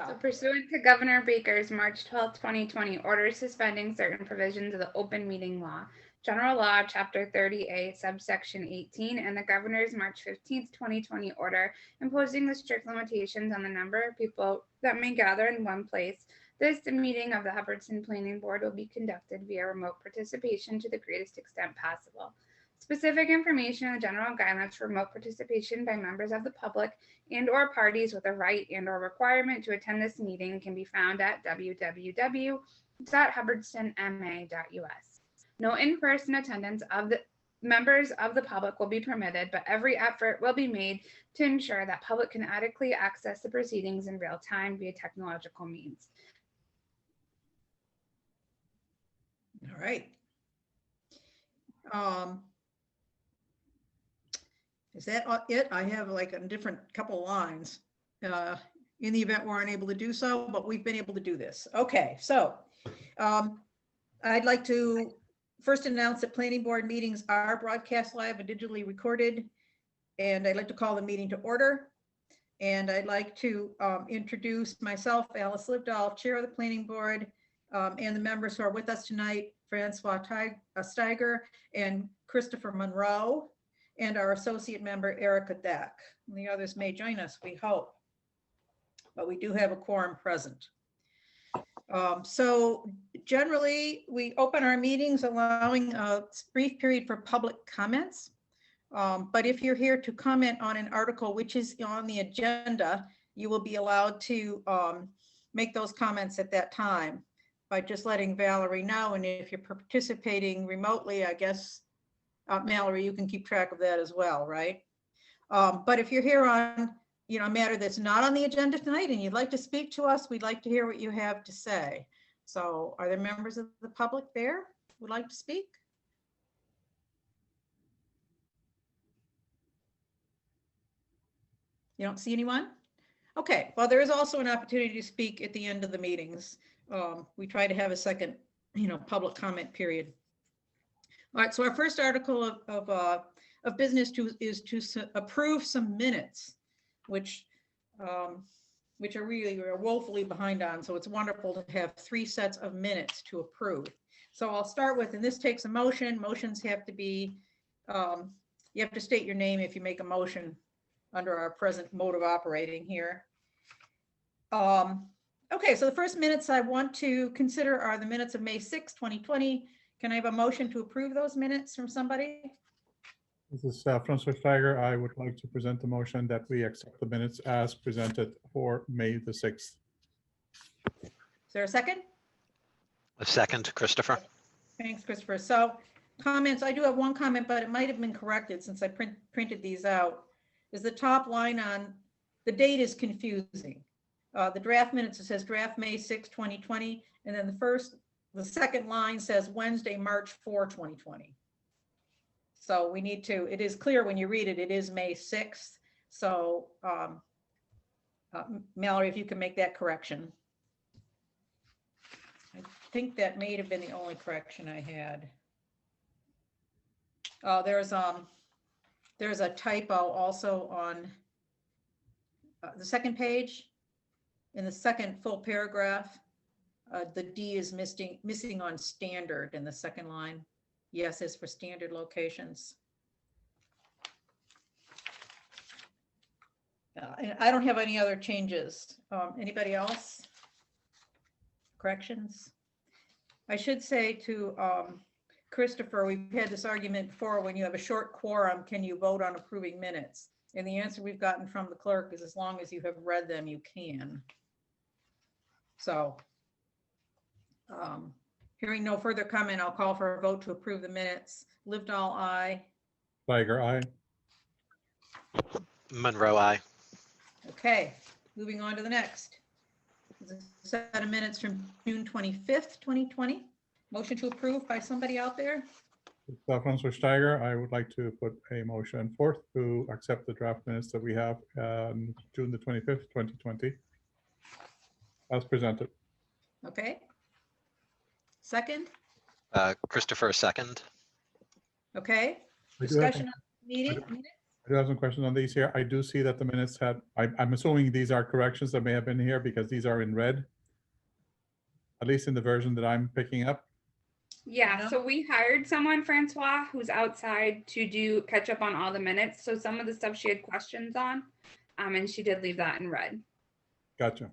So pursuant to Governor Baker's March 12, 2020 order suspending certain provisions of the open meeting law, General Law, Chapter 30A, subsection 18, and the Governor's March 15, 2020 order imposing the strict limitations on the number of people that may gather in one place, this meeting of the Hubbardston Planning Board will be conducted via remote participation to the greatest extent possible. Specific information and general guidelines for remote participation by members of the public and or parties with a right and or requirement to attend this meeting can be found at www.hubbardstonma.us. No in-person attendance of the members of the public will be permitted, but every effort will be made to ensure that public can adequately access the proceedings in real time via technological means. All right. Is that it? I have like a different couple lines in the event we're unable to do so, but we've been able to do this. Okay, so I'd like to first announce that planning board meetings are broadcast live and digitally recorded. And I'd like to call the meeting to order. And I'd like to introduce myself, Alice Livedall, Chair of the Planning Board, and the members who are with us tonight, Francois Steiger and Christopher Monroe, and our associate member, Erica Deck. And the others may join us, we hope. But we do have a quorum present. So generally, we open our meetings allowing a brief period for public comments. But if you're here to comment on an article which is on the agenda, you will be allowed to make those comments at that time by just letting Valerie know. And if you're participating remotely, I guess, Mallory, you can keep track of that as well, right? But if you're here on a matter that's not on the agenda tonight and you'd like to speak to us, we'd like to hear what you have to say. So are there members of the public there who would like to speak? You don't see anyone? Okay, well, there is also an opportunity to speak at the end of the meetings. We try to have a second, public comment period. All right, so our first article of business is to approve some minutes, which are really, we're woefully behind on. So it's wonderful to have 3 sets of minutes to approve. So I'll start with, and this takes a motion. Motions have to be, you have to state your name if you make a motion under our present mode of operating here. Okay, so the first minutes I want to consider are the minutes of May 6, 2020. Can I have a motion to approve those minutes from somebody? This is Francois Steiger. I would like to present the motion that we accept the minutes as presented for May the 6th. Is there a second? A second, Christopher. Thanks, Christopher. So comments, I do have one comment, but it might have been corrected since I printed these out. Is the top line on the date is confusing. The draft minutes, it says draft May 6, 2020. And then the second line says Wednesday, March 4, 2020. So we need to, it is clear when you read it, it is May 6th. So Mallory, if you can make that correction. I think that may have been the only correction I had. There's a typo also on the second page. In the second full paragraph, the D is missing on standard in the second line. Yes is for standard locations. And I don't have any other changes. Anybody else? Corrections? I should say to Christopher, we've had this argument before, when you have a short quorum, can you vote on approving minutes? And the answer we've gotten from the clerk is as long as you have read them, you can. So hearing no further comment, I'll call for a vote to approve the minutes. Livedall, aye. Steiger, aye. Monroe, aye. Okay, moving on to the next. There's a set of minutes from June 25th, 2020. Motion to approve by somebody out there? Francois Steiger. I would like to put a motion forth to accept the draft minutes that we have on June the 25th, 2020, as presented. Okay. Second? Christopher, second. Okay. Discussion on the meeting minutes? I do have some questions on these here. I do see that the minutes had, I'm assuming these are corrections that may have been here because these are in red, at least in the version that I'm picking up. Yeah, No? so we hired someone, Francois, who's outside to do catch up on all the minutes. So some of the stuff she had questions on, and she did leave that in red. Gotcha.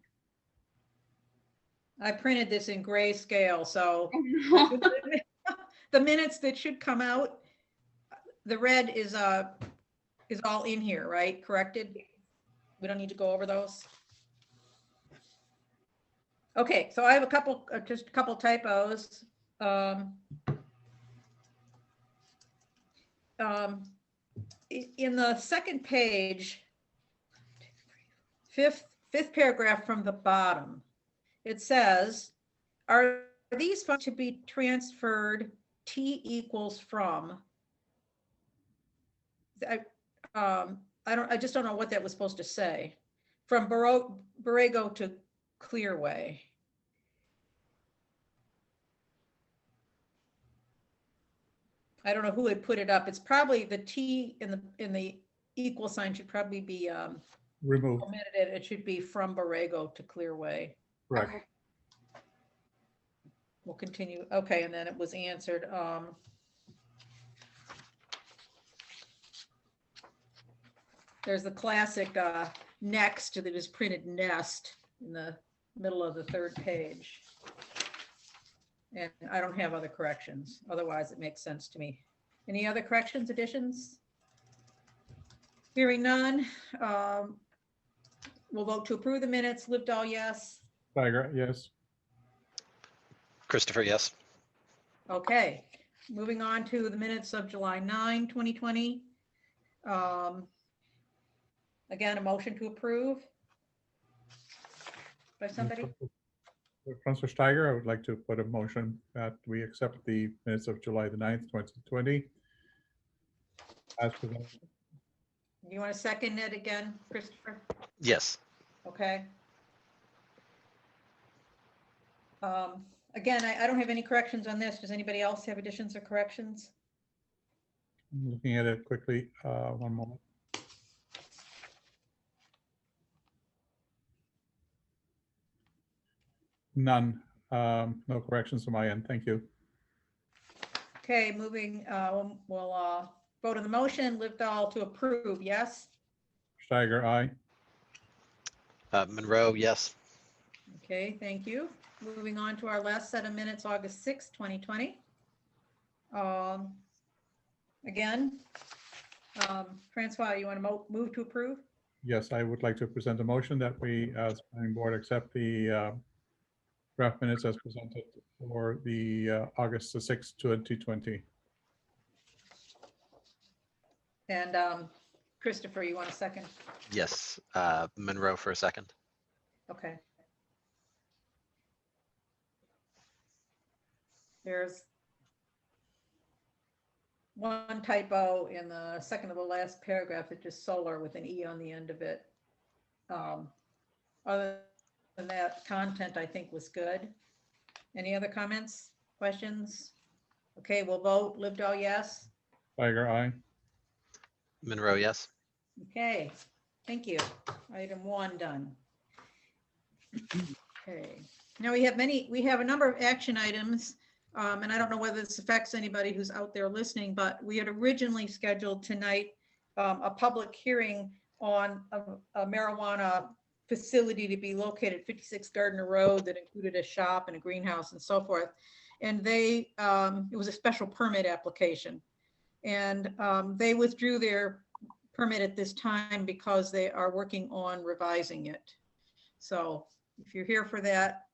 I printed this in grayscale, so Oh, no. the minutes that should come out, the red is all in here, right? Corrected? We don't need to go over those. Okay, so I have a couple, just a couple typos. In the second page, fifth paragraph from the bottom, it says, are these funds to be transferred T equals from? I just don't know what that was supposed to say. From Borrego to Clearway. I don't know who had put it up. It's probably the T in the equal sign should probably be Remove. omitted. It should be from Borrego to Clearway. Correct. Okay. We'll continue. Okay, and then it was answered. There's the classic next that is printed nest in the middle of the third page. And I don't have other corrections. Otherwise, it makes sense to me. Any other corrections, additions? Hearing none. We'll vote to approve the minutes. Livedall, yes. Steiger, yes. Christopher, yes. Okay, moving on to the minutes of July 9, 2020. Again, a motion to approve by somebody. Councilor Steiger, I would like to put a motion that we accept the minutes of July the 9th, 2020. As presented. You want to second it again, Christopher? Yes. Okay. Again, I don't have any corrections on this. Does anybody else have additions or corrections? I'm looking at it quickly. One moment. None. No corrections on my end. Thank you. Okay, moving, we'll vote on the motion. Livedall to approve, yes? Steiger, aye. Monroe, yes. Okay, thank you. Moving on to our last set of minutes, August 6, 2020. Again, Francois, you want to move to approve? Yes, I would like to present a motion that we, as planning board, accept the draft minutes as presented for the August the 6th, 2020. And Christopher, you want a second? Yes. Monroe for a second. Okay. There's one typo in the second to the last paragraph. It's just solar with an E on the end of it. Other than that, content I think was good. Any other comments, questions? Okay, we'll vote. Livedall, yes. Steiger, aye. Monroe, yes. Okay, thank you. Item 1 done. Okay, now we have a number of action items. And I don't know whether this affects anybody who's out there listening, but we had originally scheduled tonight a public hearing on a marijuana facility to be located at 56 Gardner Road that included a shop and a greenhouse and so forth. And it was a special permit application. And they withdrew their permit at this time because they are working on revising it. So if you're here for that,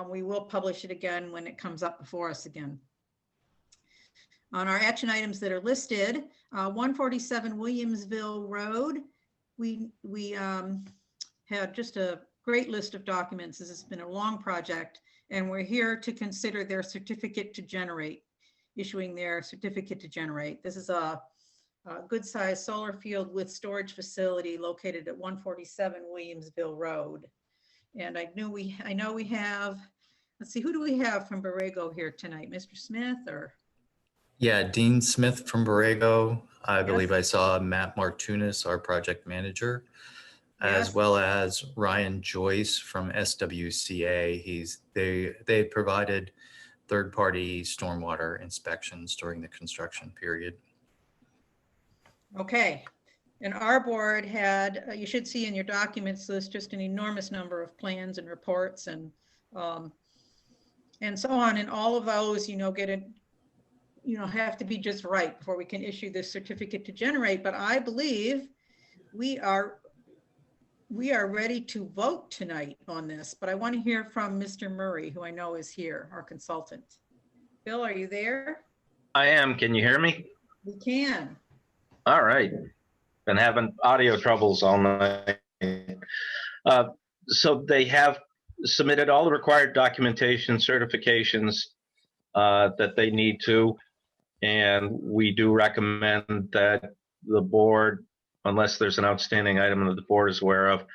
we will publish it again when it comes up before us again. On our action items that are listed, 147 Williamsville Road, we had just a great list of documents. This has been a long project, and we're here to consider their certificate to generate, issuing their certificate to generate. This is a good-sized solar field with storage facility located at 147 Williamsville Road. And I know we have, let's see, who do we have from Borrego here tonight? Mr. Smith or? Yeah, Dean Smith from Borrego. I believe Yes. I saw Matt Martunis, our project manager, as Yes. well as Ryan Joyce from SWCA. They provided third-party stormwater inspections during the construction period. Okay. And our board had, you should see in your documents, there's just an enormous number of plans and reports and so on. And all of those, get it, have to be just right before we can issue this certificate to generate. But I believe we are ready to vote tonight on this, but I want to hear from Mr. Murray, who I know is here, our consultant. Bill, are you there? I am. Can you hear me? We can. All right. Been having audio troubles all night. So they have submitted all the required documentation, certifications that they need to, and we do recommend that the board, unless there's an outstanding item that the board is aware of,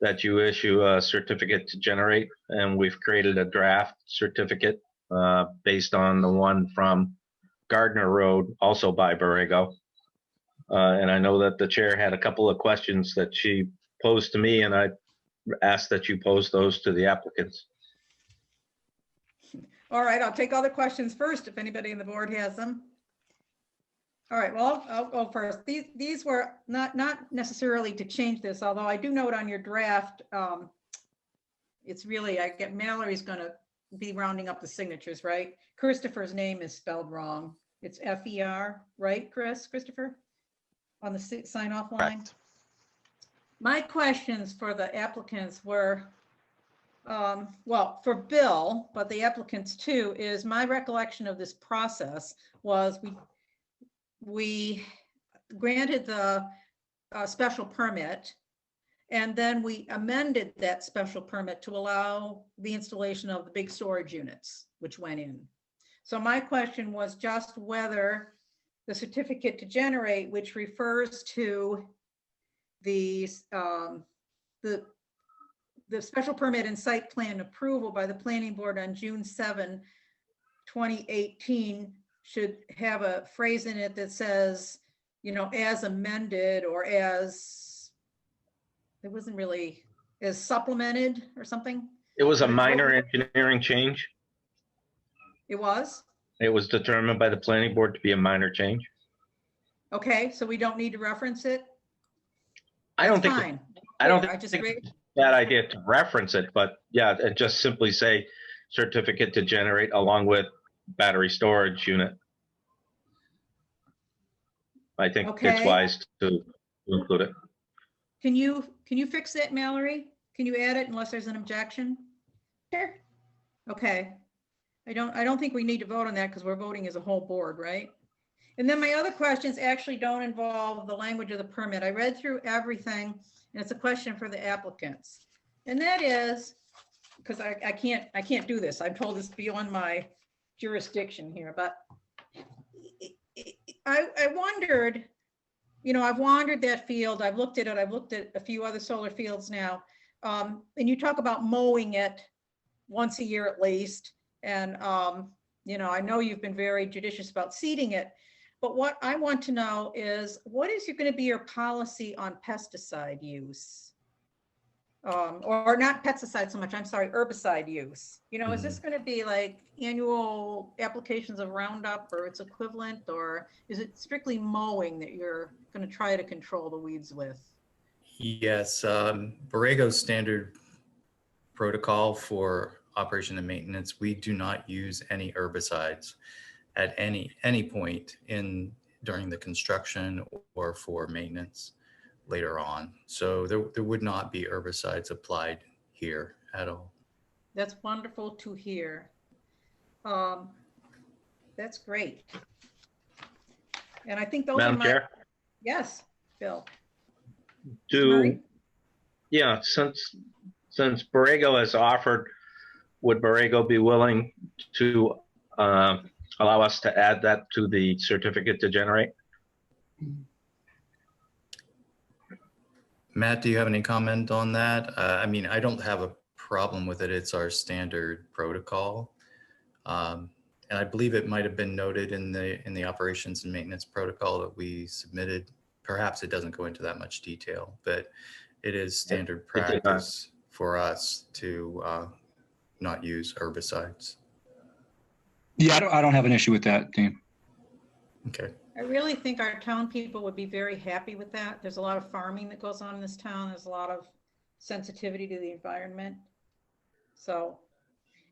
that you issue a certificate to generate, and we've created a draft certificate based on the one from Gardner Road, also by Borrego. And I know that the chair had a couple of questions that she posed to me, and I asked that you pose those to the applicants. All right, I'll take all the questions first if anybody on the board has them. All right, well, I'll go first. These were not necessarily to change this, although I do note on your draft, it's really, I get Mallory's going to be rounding up the signatures, right? Christopher's name is spelled wrong. It's F-E-R, right, Christopher? On the sign off line? Correct. My questions for the applicants were, well, for Bill, but the applicants too, is my recollection of this process was we granted the special permit, and then we amended that special permit to allow the installation of the big storage units, which went in. So my question was just whether the certificate to generate, which refers to the special permit and site plan approval by the planning board on June 7, 2018, should have a phrase in it that says, as amended, or as, it wasn't really, as supplemented or something. It was a minor engineering change. It was? It was determined by the planning board to be a minor change. Okay, so we don't need to reference it? I don't That's think, fine. I don't I just think read. it's a bad idea to reference it, but yeah, and just simply say certificate to generate along with battery storage unit. I think it's Okay. wise to include it. Can you fix that, Mallory? Can you add it unless there's an objection? Sure. Okay. I don't think we need to vote on that because we're voting as a whole board, right? And then my other questions actually don't involve the language of the permit. I read through everything, and it's a question for the applicants. And that is, because I can't do this. I'm told it's beyond my jurisdiction here, but I wondered, I've wandered that field. I've looked at it. I've looked at a few other solar fields now. And you talk about mowing it once a year at least. And, I know you've been very judicious about seeding it, but what I want to know is what is going to be your policy on pesticide use? Or not pesticide so much, I'm sorry, herbicide use. Is this going to be like annual applications of Roundup or its equivalent, or is it strictly mowing that you're going to try to control the weeds with? Yes, Borrego's standard protocol for operation and maintenance, we do not use any herbicides at any point during the construction or for maintenance later on. So there would not be herbicides applied here at all. That's wonderful to hear. That's great. And I think those are Madam my, Chair, yes, Bill. yeah, since Borrego has offered, would Borrego be willing to allow us to add that to the certificate to generate? Matt, do you have any comment on that? I mean, I don't have a problem with it. It's our standard protocol. And I believe it might have been noted in the operations and maintenance protocol that we submitted. Perhaps it doesn't go into that much detail, but it is standard It did not. practice for us to not use herbicides. Yeah, I don't have an issue with that, Dean. Okay. I really think our town people would be very happy with that. There's a lot of farming that goes on in this town. There's a lot of sensitivity to the environment. So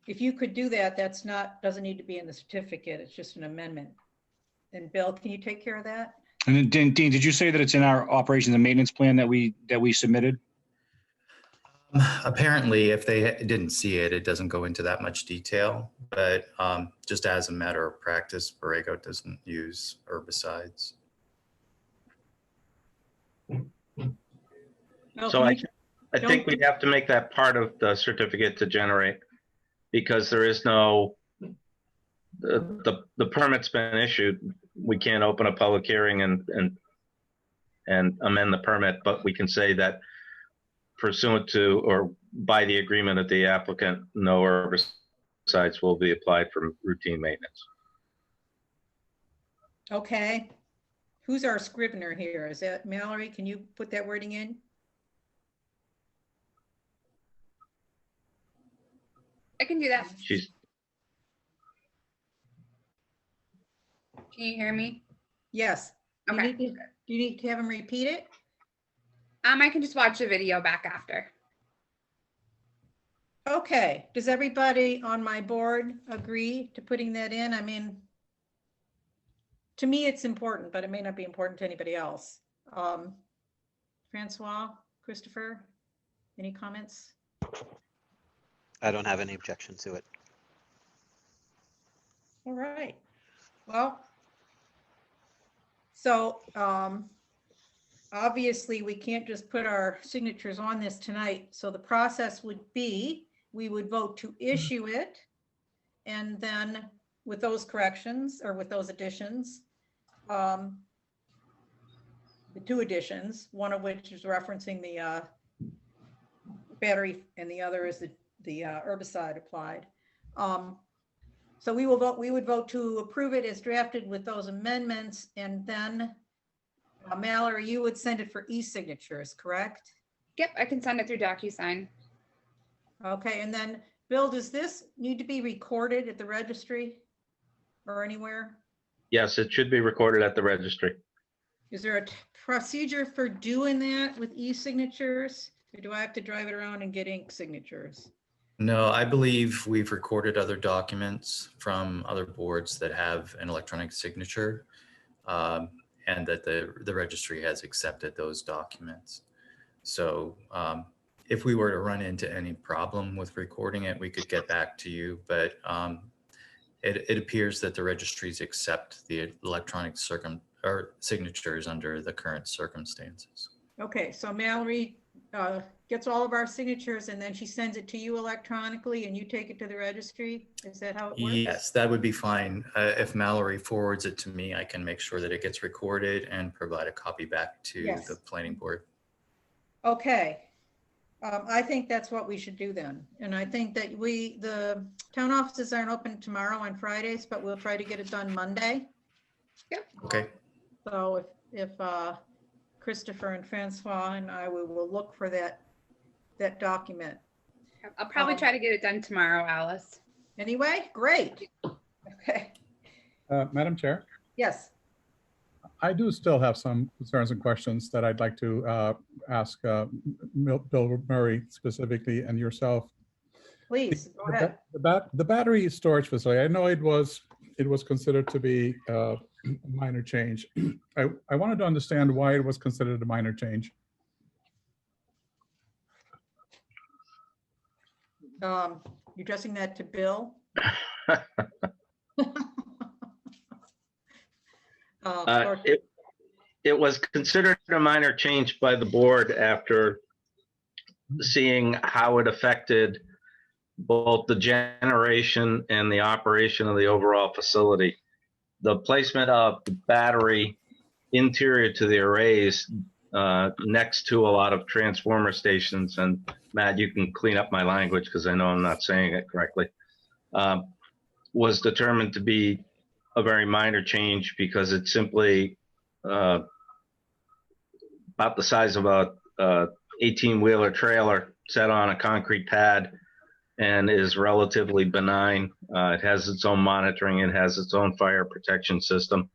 if you could do that, doesn't need to be in the certificate. It's just an amendment. And Bill, can you take care of that? And then Dean, did you say that it's in our operations and maintenance plan that we submitted? Apparently, if they didn't see it, it doesn't go into that much detail, but just as a matter of practice, Borrego doesn't use herbicides. Well, So can you- I think we'd have to make that part of the certificate to generate, because there is no, the permit's been issued. We can't open a public hearing and amend the permit, but we can say that pursuant to or by the agreement of the applicant, no herbicides will be applied for routine maintenance. Okay. Who's our scrivener here? Is that Mallory? Can you put that wording in? I can do that. She's, Can you hear me? Yes. Do you Okay. need to- do you need to have him repeat it? I can just watch the video back after. Okay. Does everybody on my board agree to putting that in? I mean, to me, it's important, but it may not be important to anybody else. Francois, Christopher, any comments? I don't have any objection to it. All right. Well, so obviously we can't just put our signatures on this tonight. So the process would be, we would vote to issue it. And then with those corrections or with those additions, the two additions, one of which is referencing the battery and the other is the herbicide applied. So we would vote to approve it as drafted with those amendments, and then Mallory, you would send it for e-signatures, correct? Yep, I can send it through DocuSign. Okay, and then Bill, does this need to be recorded at the registry or anywhere? yes, it should be recorded at the registry. Is there a procedure for doing that with e-signatures? Or do I have to drive it around and get ink signatures? No, I believe we've recorded other documents from other boards that have an electronic signature, and that the registry has accepted those documents. So if we were to run into any problem with recording it, we could get back to you, but it appears that the registries accept the electronic signatures under the current circumstances. Okay, so Mallory gets all of our signatures and then she sends it to you electronically and you take it to the registry? Is that how it works? Yes, that would be fine. If Mallory forwards it to me, I can make sure that it gets recorded and provide a copy back to Yes. the planning board. Okay. I think that's what we should do then. And I think that the town offices aren't open tomorrow on Fridays, but we'll try to get it done Monday. Okay, So if Christopher and Francois and I, we will look for that document. I'll probably try to get it done tomorrow, Alice. Anyway, great. Okay, Madam Chair, yes, I do still have some concerns and questions that I'd like to ask Bill Murray specifically and yourself. please, go ahead. The battery storage facility, I know it was considered to be a minor change. I wanted to understand why it was considered a minor change. You're addressing that to Bill? Or- It was considered a minor change by the board after seeing how it affected both the generation and the operation of the overall facility. The placement of the battery interior to the arrays next to a lot of transformer stations, and Matt, you can clean up my language because I know I'm not saying it correctly. was determined to be a very minor change because it's simply about the size of a 18-wheeler trailer set on a concrete pad and is relatively benign. It has its own monitoring. It has its own fire protection system.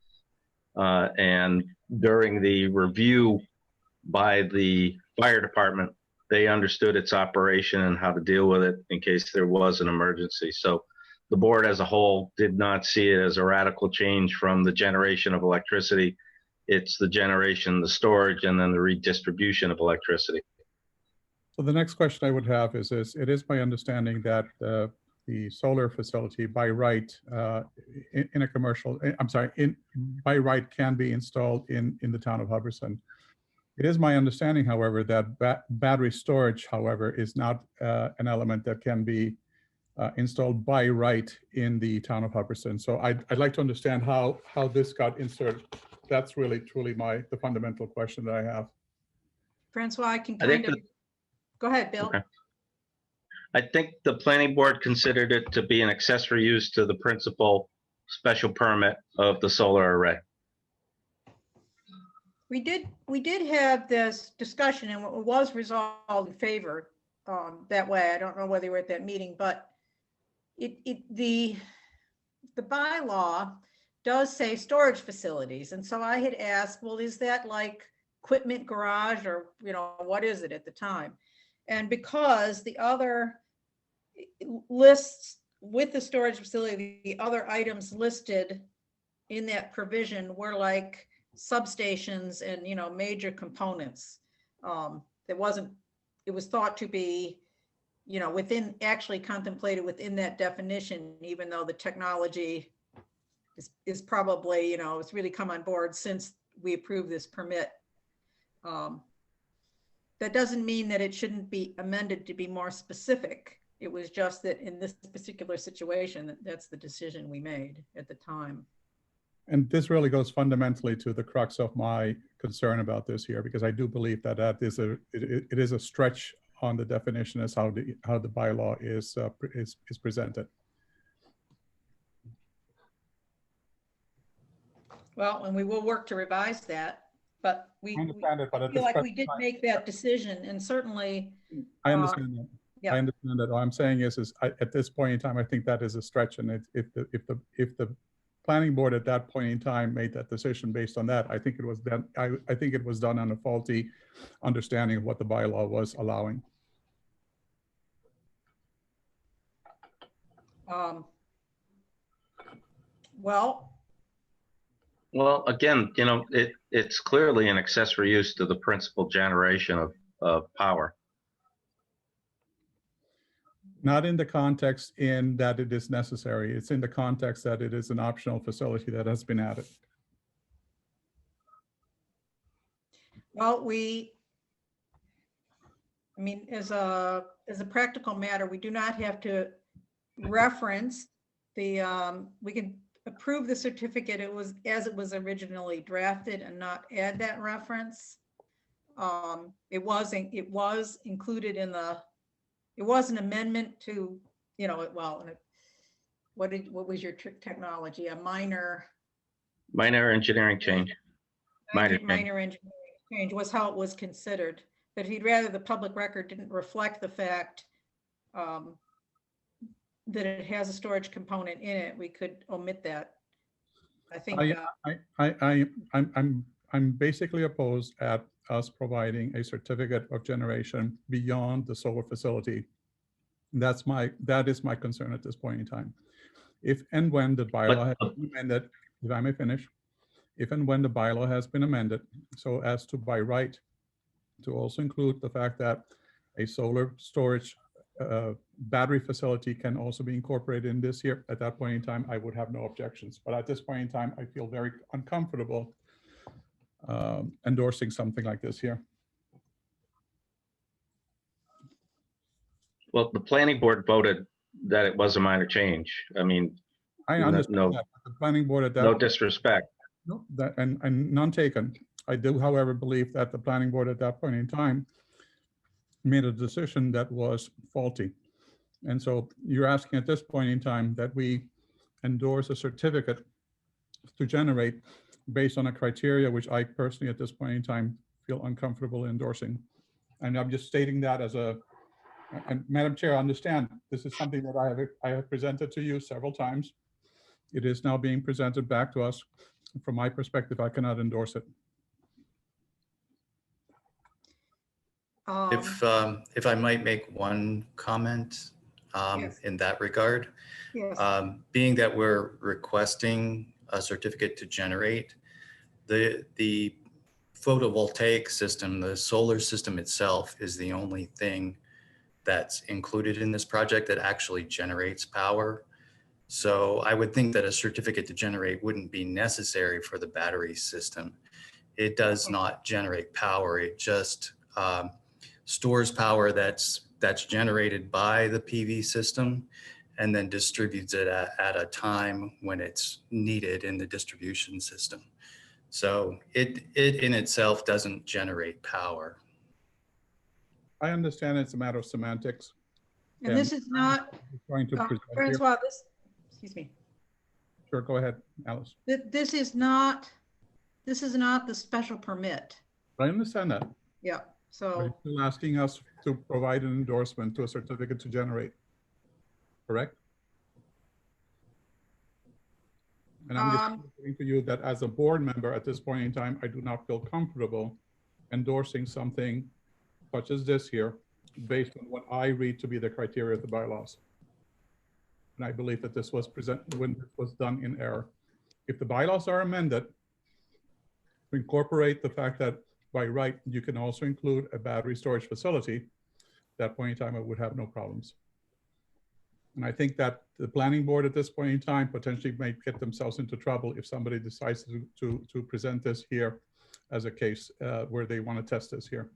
And during the review by the fire department, they understood its operation and how to deal with it in case there was an emergency. So the board as a whole did not see it as a radical change from the generation of electricity. It's the generation, the storage, and then the redistribution of electricity. So the next question I would have is this: it is my understanding that the solar facility by right in a commercial, I'm sorry, by right can be installed in the town of Hubbardson. It is my understanding, however, that battery storage, however, is not an element that can be installed by right in the town of Hubbardson. So I'd like to understand how this got inserted. That's really truly the fundamental question that I have. Francois, I can I think kind of, go ahead, Bill. Okay. I think the planning board considered it to be an accessory use to the principal special permit of the solar array. We did have this discussion and it was resolved in favor that way. I don't know whether you were at that meeting, but the bylaw does say storage facilities. And so I had asked, well, is that like equipment garage or, you know, what is it at the time? And because the other lists with the storage facility, the other items listed in that provision were like substations and, you know, major components. It was thought to be, you know, actually contemplated within that definition, even though the technology is probably, you know, it's really come on board since we approved this permit. That doesn't mean that it shouldn't be amended to be more specific. It was just that in this particular situation, that's the decision we made at the time. And this really goes fundamentally to the crux of my concern about this here, because I do believe that it is a stretch on the definition as how the bylaw is presented. Well, and we will work to revise that, but I understand it, but at feel this like we did make that decision, and certainly. I understand that. Yeah. I understand that. All I'm saying is at this point in time, I think that is a stretch, and if the planning board at that point in time made that decision based on that, I think it was done. I think it was done on a faulty understanding of what the bylaw was allowing. Well, again, you know, it's clearly an accessory use to the principal generation of power. Not in the context in that it is necessary. It's in the context that it is an optional facility that has been added. Well, I mean, as a practical matter, we do not have to reference we can approve the certificate as it was originally drafted and not add that reference. It was included in it was an amendment to, you know, what was your technology? A minor engineering change. Minor engineering change was how it was considered. But if you'd rather the public record didn't reflect the fact that it has a storage component in it, we could omit that. I think. I'm basically opposed at us providing a certificate of generation beyond the solar facility. That is my concern at this point in time. If and when the bylaw has been amended, if I may finish, if and when the bylaw has been amended so as to by right to also include the fact that a solar storage battery facility can also be incorporated in this here, at that point in time, I would have no objections. But at this point in time, I feel very uncomfortable endorsing something like this here. Well, the planning board voted that it was a minor change. I mean, I understand that, but the planning board at that no disrespect. No, and none taken. I do, however, believe that the planning board at that point in time made a decision that was faulty. And so you're asking at this point in time that we endorse a certificate to generate based on a criteria which I personally at this point in time feel uncomfortable endorsing. And I'm just stating that as a, and Madam Chair, understand, this is something that I have presented to you several times. It is now being presented back to us. From my perspective, I cannot endorse it. If I might make one comment Yes. in that regard, Yes. being that we're requesting a certificate to generate, the photovoltaic system, the solar system itself is the only thing that's included in this project that actually generates power. So I would think that a certificate to generate wouldn't be necessary for the battery system. It does not generate power. It just stores power that's generated by the PV system and then distributes it at a time when it's needed in the distribution system. So it in itself doesn't generate power. I understand it's a matter of semantics. And this is not, Going to present here. Francois, excuse me. Sure, go ahead, Alice. This is not the special permit. I understand that. Yeah, But so, you're still asking us to provide an endorsement to a certificate to generate, correct? And I'm just saying to you that as a board member at this point in time, I do not feel comfortable endorsing something such as this here based on what I read to be the criteria of the bylaws. And I believe that this was presented when this was done in error. If the bylaws are amended to incorporate the fact that by right, you can also include a battery storage facility, at that point in time, I would have no problems. And I think that the planning board at this point in time potentially may get themselves into trouble if somebody decides to present this here as a case where they want to test this here.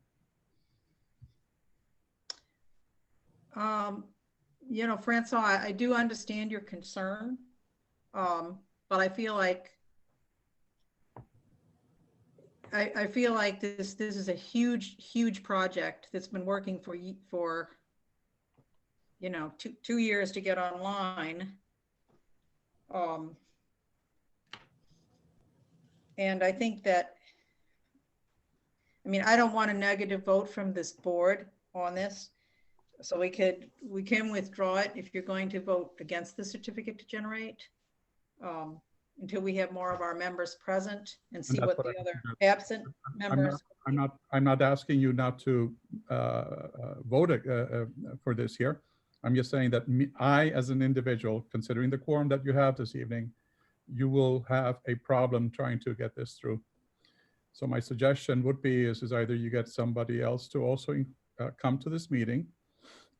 you know, Francois, I do understand your concern, but I feel like this is a huge project that's been working for you know, two years to get online. And I think that, I mean, I don't want a negative vote from this board on this. So we can withdraw it if you're going to vote against the certificate to generate, until we have more of our members present and see what the other absent members. I'm not asking you not to vote for this here. I'm just saying that I, as an individual, considering the quorum that you have this evening, you will have a problem trying to get this through. So my suggestion would be is either you get somebody else to also come to this meeting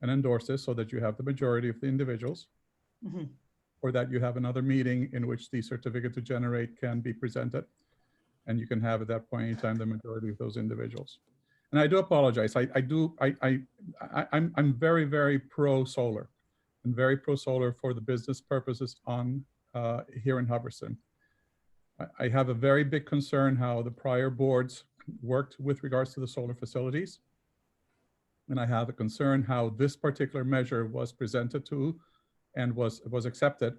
and endorse this so that you have the majority of the individuals, or that you have another meeting in which the certificate to generate can be presented, and you can have at that point in time the majority of those individuals. And I do apologize. I'm very, very pro solar, and very pro solar for the business purposes on here in Hubbardston. I have a very big concern how the prior boards worked with regards to the solar facilities. And I have a concern how this particular measure was presented to and was accepted,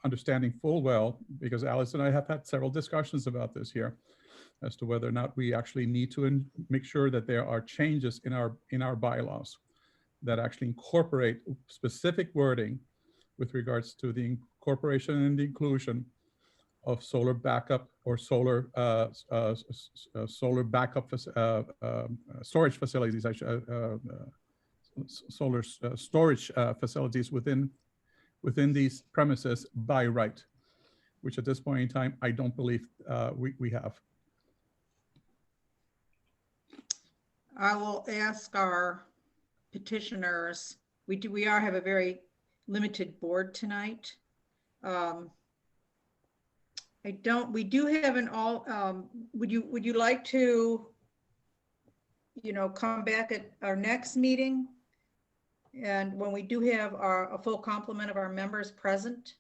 understanding full well, because Alice and I have had several discussions about this here, as to whether or not we actually need to make sure that there are changes in our bylaws that actually incorporate specific wording with regards to the incorporation and the inclusion of solar backup or solar backup storage facilities, solar storage facilities within these premises by right, which at this point in time I don't believe we have. I will ask our petitioners. We have a very limited board tonight. We do have an would you like to, you know, come back at our next meeting? And when we do have a full complement of our members present?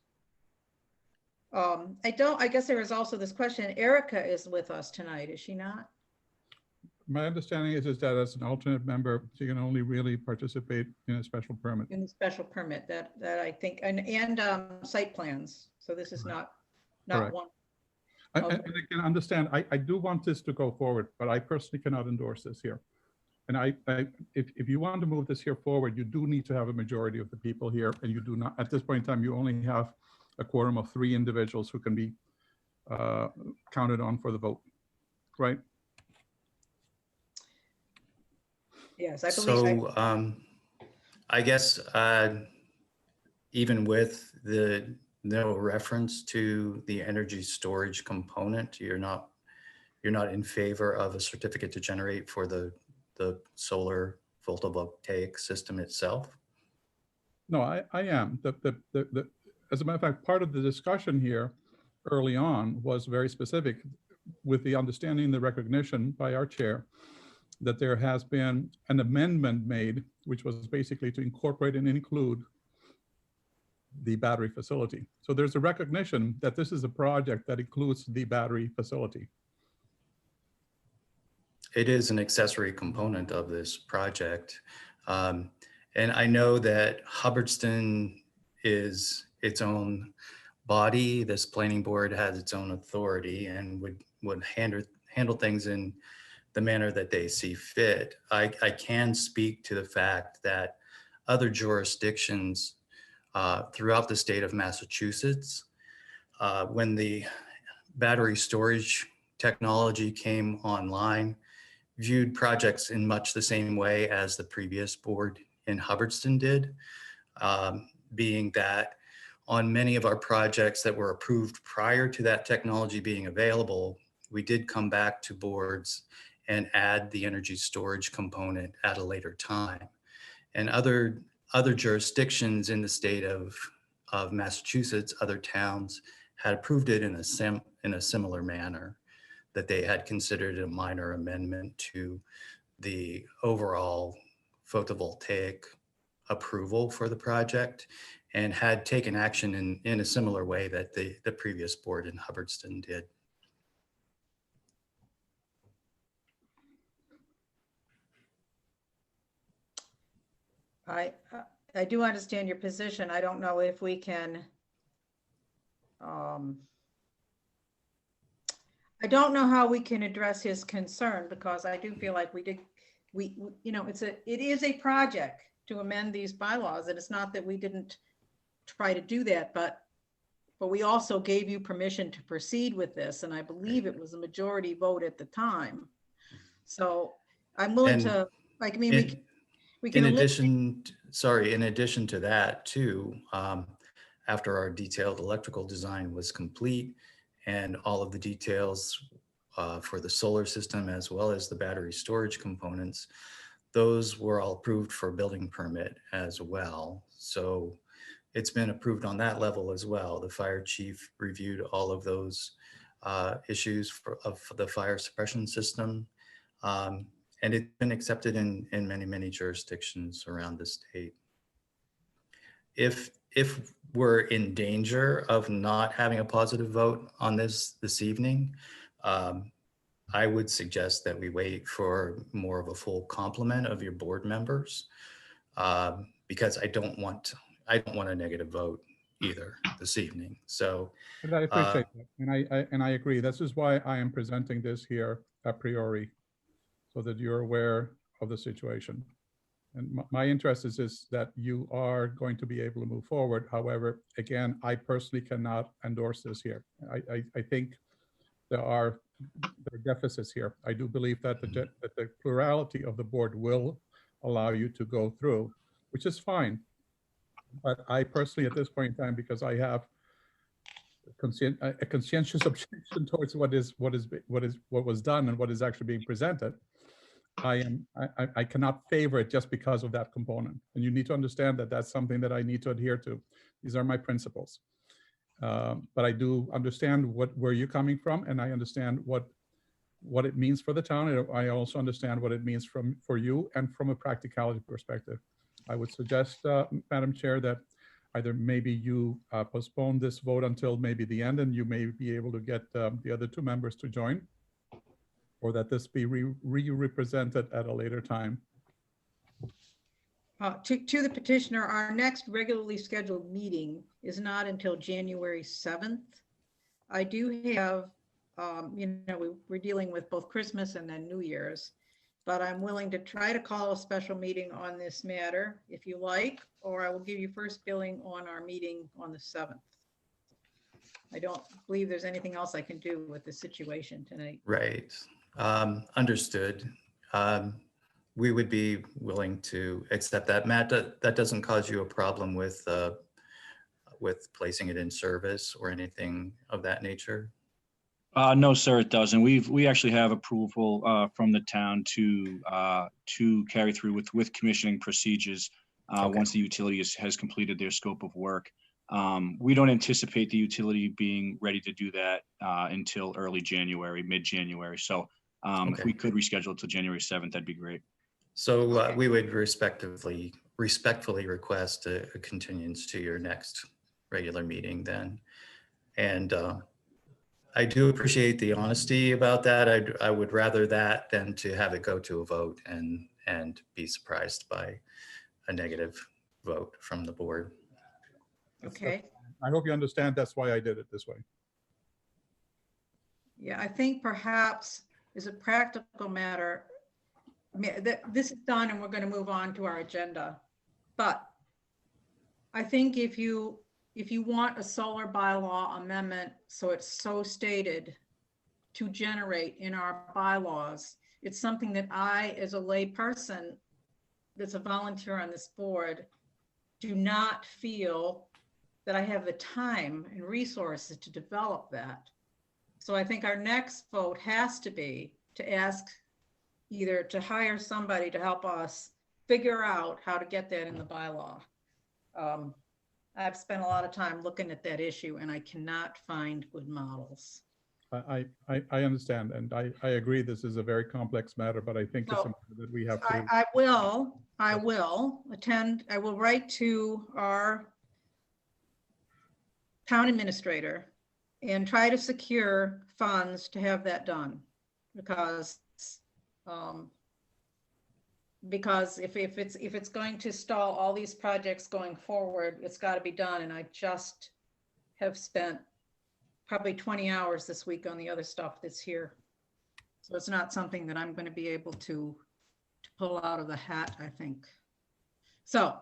I guess there is also this question, Erica is with us tonight, is she not? my understanding is that as an alternate member, you can only really participate in a special permit. In the special permit that I think, and site plans. So this is not Correct. one. And Okay. and I can understand, I do want this to go forward, but I personally cannot endorse this here. And if you want to move this here forward, you do need to have a majority of the people here, and you do not, at this point in time, you only have a quorum of 3 individuals who can be counted on for the vote, right? Yes, I believe. So I guess even with the no reference to the energy storage component, you're not in favor of a certificate to generate for the solar photovoltaic system itself? No, I am. As a matter of fact, part of the discussion here early on was very specific with the understanding, the recognition by our chair that there has been an amendment made, which was basically to incorporate and include the battery facility. So there's a recognition that this is a project that includes the battery facility. It is an accessory component of this project. And I know that Hubbardston is its own body. This planning board has its own authority and would handle things in the manner that they see fit. I can speak to the fact that other jurisdictions throughout the state of Massachusetts, when the battery storage technology came online, viewed projects in much the same way as the previous board in Hubbardston did, being that on many of our projects that were approved prior to that technology being available, we did come back to boards and add the energy storage component at a later time. And other jurisdictions in the state of Massachusetts, other towns had approved it in a similar manner, that they had considered a minor amendment to the overall photovoltaic approval for the project and had taken action in a similar way that the previous board in Hubbardston did. I do understand your position. I don't know if we can, I don't know how we can address his concern, because I do feel like it is a project to amend these bylaws, and it's not that we didn't try to do that, but we also gave you permission to proceed with this, and I believe it was a majority vote at the time. So I'm willing to, like, I mean, we can. In addition to that too, after our detailed electrical design was complete and all of the details for the solar system as well as the battery storage components, those were all approved for building permit as well. So it's been approved on that level as well. The fire chief reviewed all of those issues of the fire suppression system. And it's been accepted in many, many jurisdictions around the state. If we're in danger of not having a positive vote on this evening, I would suggest that we wait for more of a full complement of your board members, because I don't want a negative vote either this evening. So, And I appreciate that, and I agree. This is why I am presenting this here a priori, so that you're aware of the situation. And my interest is that you are going to be able to move forward. However, again, I personally cannot endorse this here. I think there are deficits here. I do believe that the plurality of the board will allow you to go through, which is fine. But I personally, at this point in time, because I have a conscientious objection towards what was done and what is actually being presented, I cannot favor it just because of that component. And you need to understand that that's something that I need to adhere to. These are my principles. But I do understand where you're coming from, and I understand what it means for the town. And I also understand what it means for you and from a practicality perspective. I would suggest, Madam Chair, that either maybe you postpone this vote until maybe the end, and you may be able to get the other 2 members to join. or that this be re-represented at a later time. To the petitioner, our next regularly scheduled meeting is not until January 7th. I do have, we're dealing with both Christmas and then New Year's, but I'm willing to try to call a special meeting on this matter if you like, or I will give you first billing on our meeting on the 7th. I don't believe there's anything else I can do with the situation tonight. Right. Understood. We would be willing to accept that. Matt, that doesn't cause you a problem with placing it in service or anything of that nature? No, sir, it doesn't. We actually have approval from the town to carry through with commissioning procedures Okay. once the utility has completed their scope of work. We don't anticipate the utility being ready to do that until early January, mid-January. So if Okay. we could reschedule to January 7th, that'd be great. So Okay. we would respectfully request a continuance to your next regular meeting then. And I do appreciate the honesty about that. I would rather that than to have it go to a vote and be surprised by a negative vote from the board. Okay. I hope you understand that's why I did it this way. Yeah, I think perhaps as a practical matter, I mean, this is done and we're going to move on to our agenda. But I think if you want a solar bylaw amendment, so it's so stated to generate in our bylaws, it's something that I, as a lay person that's a volunteer on this board, do not feel that I have the time and resources to develop that. So I think our next vote has to be to ask either to hire somebody to help us figure out how to get that in the bylaw. I've spent a lot of time looking at that issue and I cannot find good models. I understand, and I agree this is a very complex matter, but I think it's a matter that we have to. I will attend, I will write to our town administrator and try to secure funds to have that done. Because if it's going to stall all these projects going forward, it's got to be done. And I just have spent probably 20 hours this week on the other stuff that's here. So it's not something that I'm going to be able to pull out of the hat, I think. So,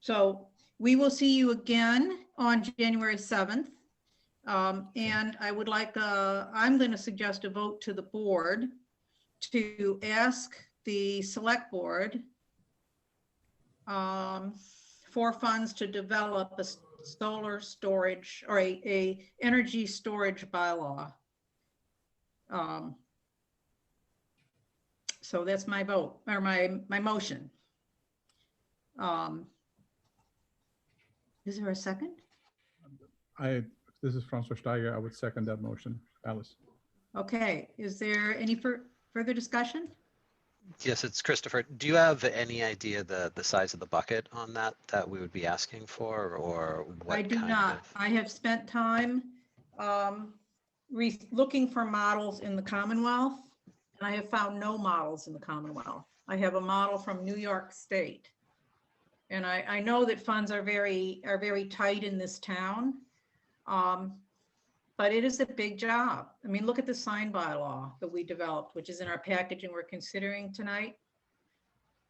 so we will see you again on January 7th. And I would like, I'm going to suggest a vote to the board to ask the select board for funds to develop a solar storage or a energy storage bylaw. So that's my vote or my motion. Is there a second? This is Francois Steiger. I would second that motion. Alice. Okay, is there any further discussion? Yes, it's Christopher. Do you have any idea the size of the bucket on that we would be asking for, or what? I do kind not. of- I have spent time looking for models in the Commonwealth, and I have found no models in the Commonwealth. I have a model from New York State. And I know that funds are very tight in this town. But it is a big job. I mean, look at the sign bylaw that we developed, which is in our package and we're considering tonight.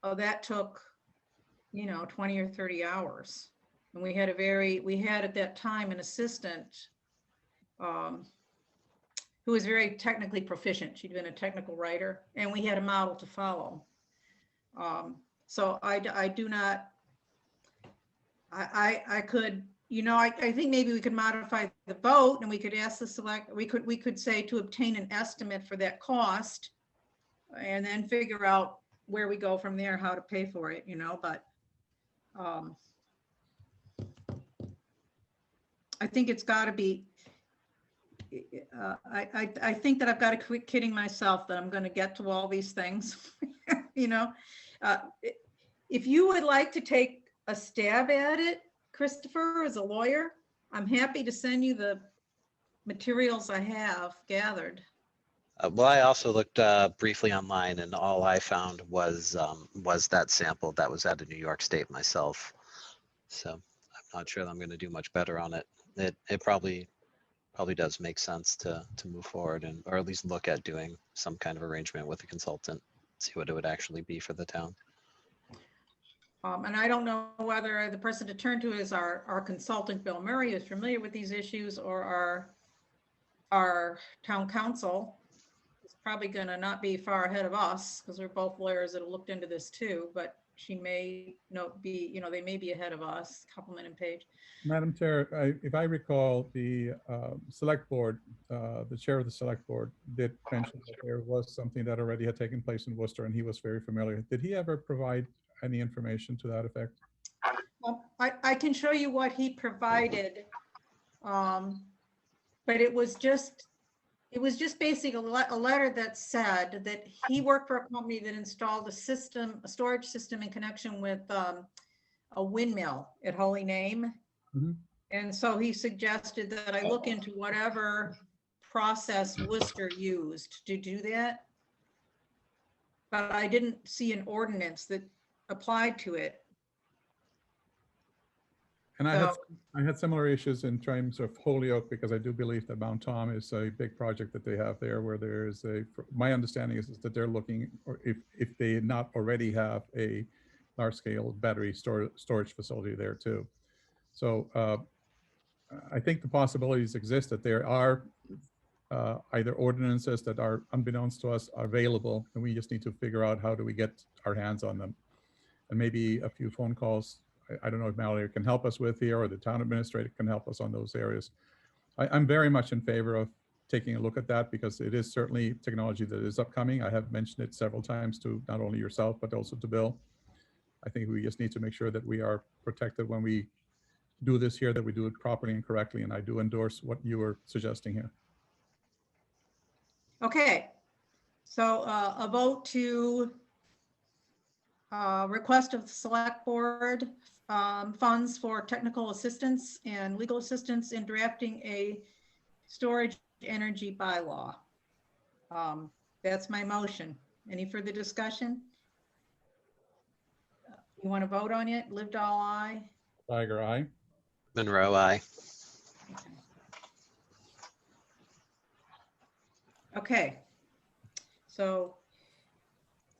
Oh, that took, 20 or 30 hours. And we had at that time an assistant who was very technically proficient. She'd been a technical writer and we had a model to follow. So I do not, I could, I think maybe we could modify the vote and we could ask the select, we could say to obtain an estimate for that cost and then figure out where we go from there, how to pay for it, but I think it's got to be, I think that I've got to quit kidding myself that I'm going to get to all these things, if you would like to take a stab at it, Christopher, as a lawyer, I'm happy to send you the materials I have gathered. Well, I also looked briefly online, and all I found was that sample that was out of New York State myself. So I'm not sure that I'm going to do much better on it. It probably does make sense to move forward and or at least look at doing some kind of arrangement with a consultant, see what it would actually be for the town. And I don't know whether the person to turn to is our consultant, Bill Murray, is familiar with these issues, or our town council is probably going to not be far ahead of us because we're both lawyers that have looked into this too, but she may not be, you know, they may be ahead of us. Coupleman and Page. Madam Chair, if I recall, the select board, the chair of the select board did mention that there was something that already had taken place in Worcester and he was very familiar. Did he ever provide any information to that effect? Well, I can show you what he provided, but it was just basically a letter that said that he worked for a company that installed a storage system in connection with a windmill at Holy Name. Mhm. And so he suggested that I look into whatever process Worcester used to do that. But I didn't see an ordinance that applied to it. And So, I had similar issues in terms of Holyoke, because I do believe that Mount Tom is a big project that they have there, where there is my understanding is that they're looking, or if they not already have a large scale battery storage facility there too. So I think the possibilities exist that there are either ordinances that are unbeknownst to us are available, and we just need to figure out how do we get our hands on them. And maybe a few phone calls. I don't know if Mallory can help us with here, or the town administrator can help us on those areas. I'm very much in favor of taking a look at that, because it is certainly technology that is upcoming. I have mentioned it several times to not only yourself, but also to Bill. I think we just need to make sure that we are protected when we do this here, that we do it properly and correctly. And I do endorse what you were suggesting here. okay, so a vote to request of the select board funds for technical assistance and legal assistance in drafting a storage energy bylaw. That's my motion. Any further discussion? You want to vote on it? Lived all aye? Tiger, aye. Monroe, aye. Okay, so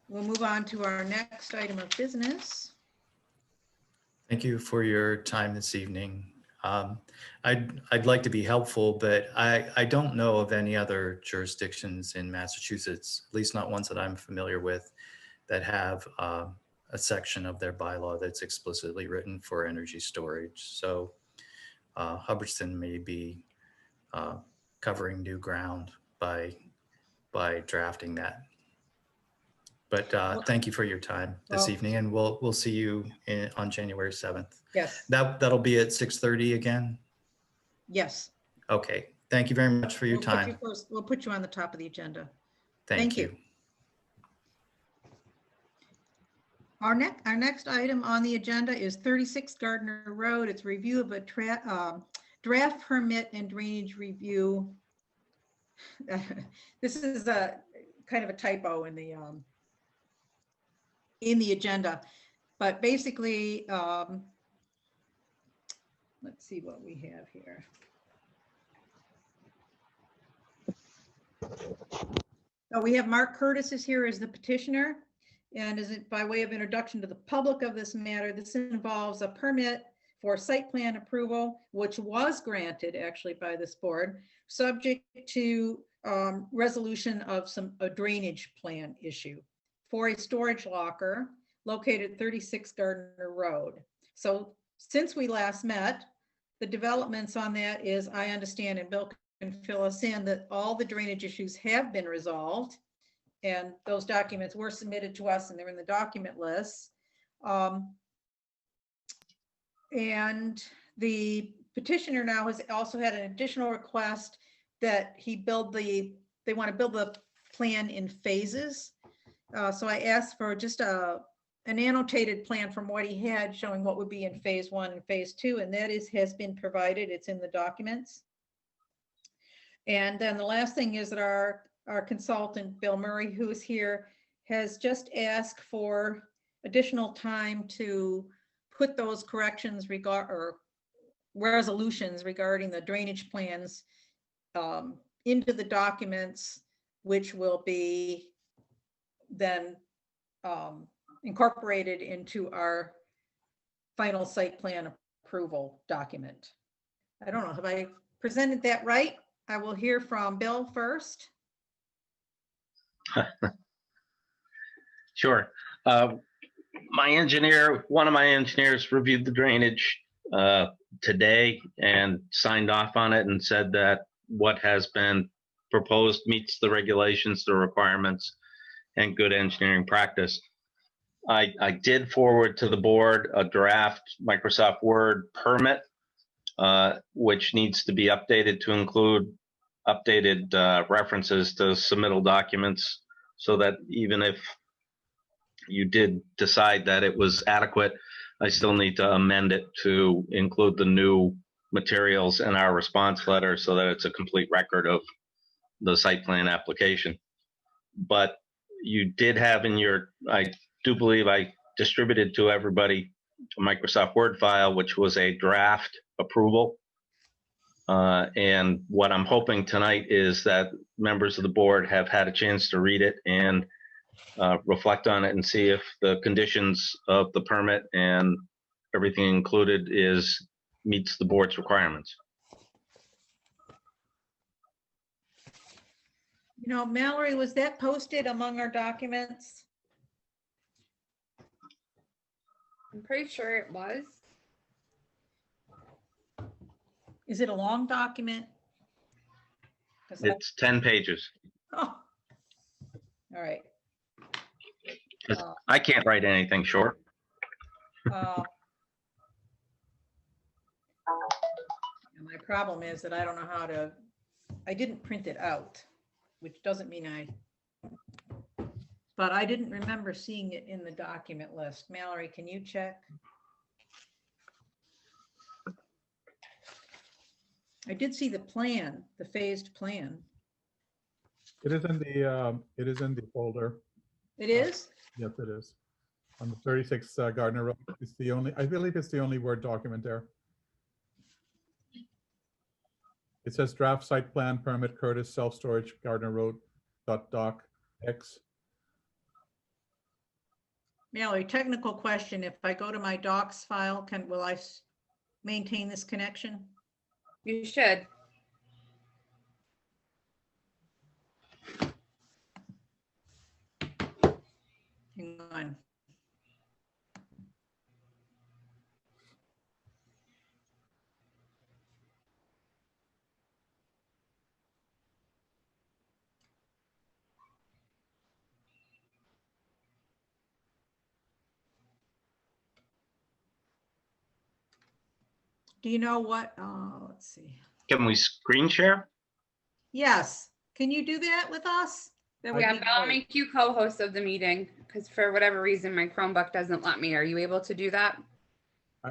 we'll move on to our next item of business. Thank you for your time this evening. I'd like to be helpful, but I don't know of any other jurisdictions in Massachusetts, at least not ones that I'm familiar with, that have a section of their bylaw that's explicitly written for energy storage. So Hubbardston may be covering new ground by drafting that. But thank you for your time this evening, and we'll see you on January 7th. Yes. That'll be at 6:30 again. Yes. Okay. Thank you very much for your time. We'll put you on the top of the agenda. Thank you. Our next item on the agenda is 36 Gardner Road. It's review of a draft permit and drainage review. This is a kind of a typo in the agenda, but basically, let's see what we have here. So we have Mark Curtis is here as the petitioner, and is it by way of introduction to the public of this matter. This involves a permit for site plan approval, which was granted actually by this board, subject to resolution of a drainage plan issue for a storage locker located at 36 Gardner Road. So since we last met, the developments on that is, I understand, and Bill can fill us in, that all the drainage issues have been resolved, and those documents were submitted to us and they're in the document list. And the petitioner now has also had an additional request that they want to build the plan in phases. So I asked for just an annotated plan from what he had, showing what would be in phase 1 and phase 2, and that has been provided. It's in the documents. And then the last thing is that our our consultant, Bill Murray, who's here, has just asked for additional time to put those corrections or resolutions regarding the drainage plans into the documents, which will be then incorporated into our final site plan approval document. I don't know, have I presented that right? I will hear from Bill first. Sure. One of my engineers reviewed the drainage today and signed off on it and said that what has been proposed meets the regulations, the requirements, and good engineering practice. I did forward to the board a draft Microsoft Word permit, which needs to be updated to include updated references to submittal documents, so that even if you did decide that it was adequate, I still need to amend it to include the new materials in our response letter so that it's a complete record of the site plan application. But you did have in your, I do believe I distributed to everybody a Microsoft Word file, which was a draft approval. And what I'm hoping tonight is that members of the board have had a chance to read it and reflect on it and see if the conditions of the permit and everything included meets the board's requirements. You know, Mallory, was that posted among our documents? I'm pretty sure it was. Is it a long document? 'Cause It's 10 pages. oh. All right. I can't write anything short. My problem is that I don't know how to, I didn't print it out, which doesn't mean but I didn't remember seeing it in the document list. Mallory, can you check? I did see the plan, the phased plan. It is in the folder. It is? Yes, it is. On the 36 Gardner Road. It's the only, I believe it's the only Word document there. It says draft site plan permit Curtis self-storage Gardner Road .doc X. Mallory, technical question. If I go to my docs file, will I maintain this connection? You should. Hang on. Do you know what? Let's see. Can we screen share? Yes. Can you do that with us? That would Yeah, be but I'll great. make you co-host of the meeting because for whatever reason my Chromebook doesn't let me. Are you able to do that?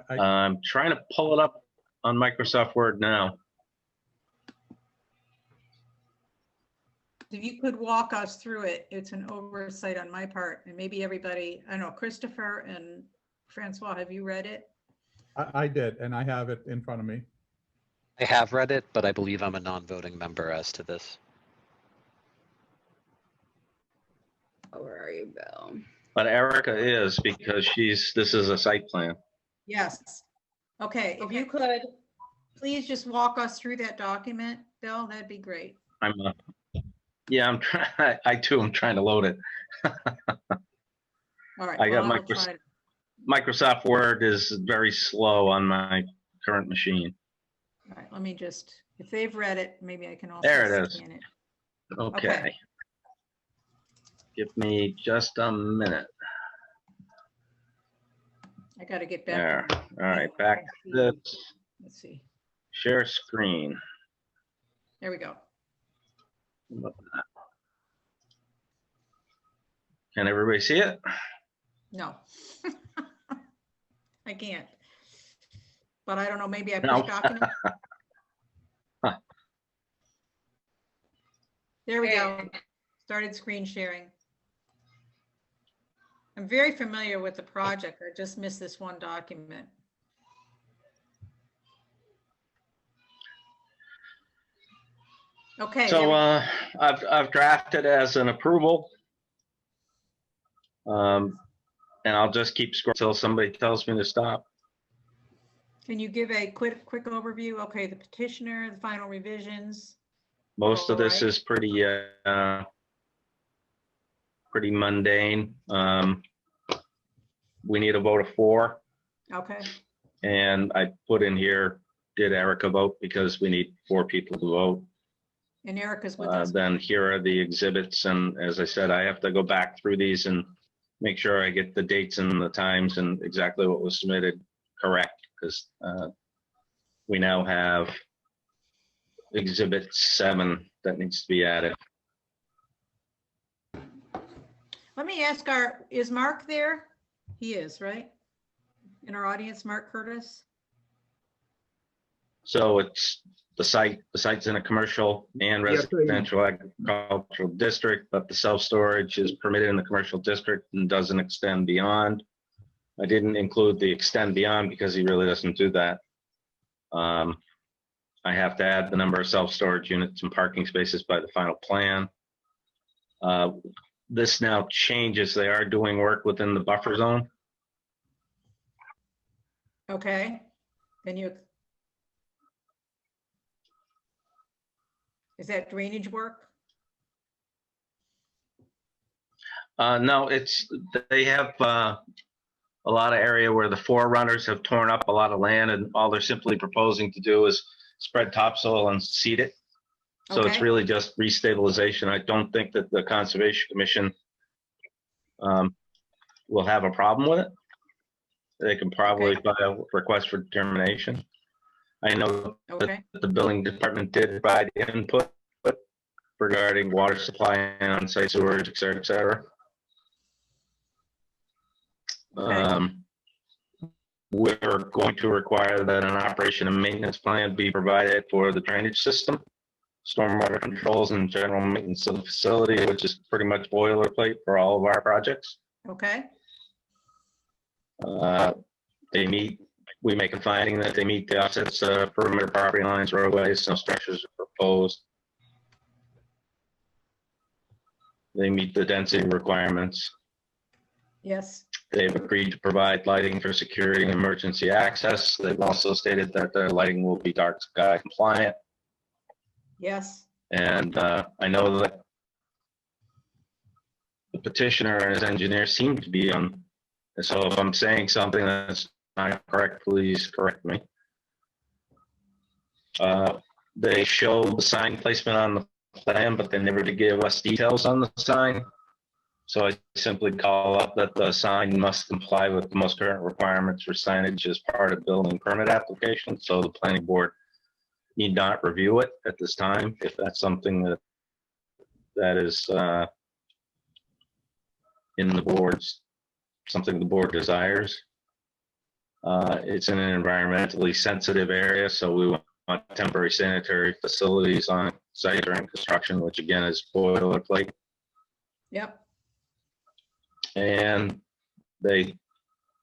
I'm trying to pull it up on Microsoft Word now. If you could walk us through it, it's an oversight on my part, and maybe everybody, I don't know, Christopher and Francois, have you read it? I did, and I have it in front of me. I have read it, but I believe I'm a non-voting member as to this. Oh, where are you, Bill? But Erica is, because this is a site plan. Yes. Okay, if you could, please just walk us through that document, Bill, that'd be great. Yeah, I'm trying, I'm trying to load it. All right. I got well, I will try to- Microsoft Word is very slow on my current machine. All right, let me just, if they've read it, maybe I can also There it is. scan it. Okay. Okay. Give me just a minute. I got to get back. There. to All right, back to this. Let's see. Share screen. There we go. Can everybody see it? No. I can't. But I don't know, maybe I No. pushed document. Huh. There we go. Started screen sharing. I'm very familiar with the project. I just missed this one document. Okay. So I've drafted as an approval. And I'll just keep scrolling until somebody tells me to stop. Can you give a quick overview? Okay, the petitioner, the final revisions. Most of this Alright. is pretty mundane. We need a vote of 4, Okay, and I put in here, did Erica vote, because we need 4 people to vote. and Erica's with us. Then here are the exhibits, and as I said, I have to go back through these and make sure I get the dates and the times and exactly what was submitted correct, because we now have exhibit 7 that needs to be added. Let me ask is Mark there? He is, right? In our audience, Mark Curtis? So it's the site's in a commercial and residential agricultural district, but the self-storage is permitted in the commercial district and doesn't extend beyond. I didn't include the extend beyond because he really doesn't do that. I have to add the number of self-storage units and parking spaces by the final plan. This now changes. They are doing work within the buffer zone. Okay, then is that drainage work? No, they have a lot of area where the forerunners have torn up a lot of land, and all they're simply proposing to do is spread topsoil and seed it. So it's Okay. really just restabilization. I don't think that the Conservation Commission will have a problem with it. They can probably file a request for determination. I know Okay, that the building department did provide input regarding water supply and on-site storage, et cetera, et cetera. Okay. We're going to require that an operation and maintenance plan be provided for the drainage system, stormwater controls, and general maintenance of the facility, which is pretty much boilerplate for all of our projects. okay, We make a finding that they meet the offsets, perimeter property lines, roadways, no structures are proposed. They meet the density requirements. yes, They've agreed to provide lighting for security and emergency access. They've also stated that their lighting will be dark sky compliant. yes, And I know that the petitioner and his engineer seem to be on. So if I'm saying something that's not correct, please correct me. They show the sign placement on the plan, but they never did give us details on the sign. So I simply call up that the sign must comply with the most current requirements for signage as part of building permit application. So the planning board need not review it at this time if that's something that is in the board's, something the board desires. It's in an environmentally sensitive area, so we want temporary sanitary facilities on site during construction, which again is boilerplate. yep, And they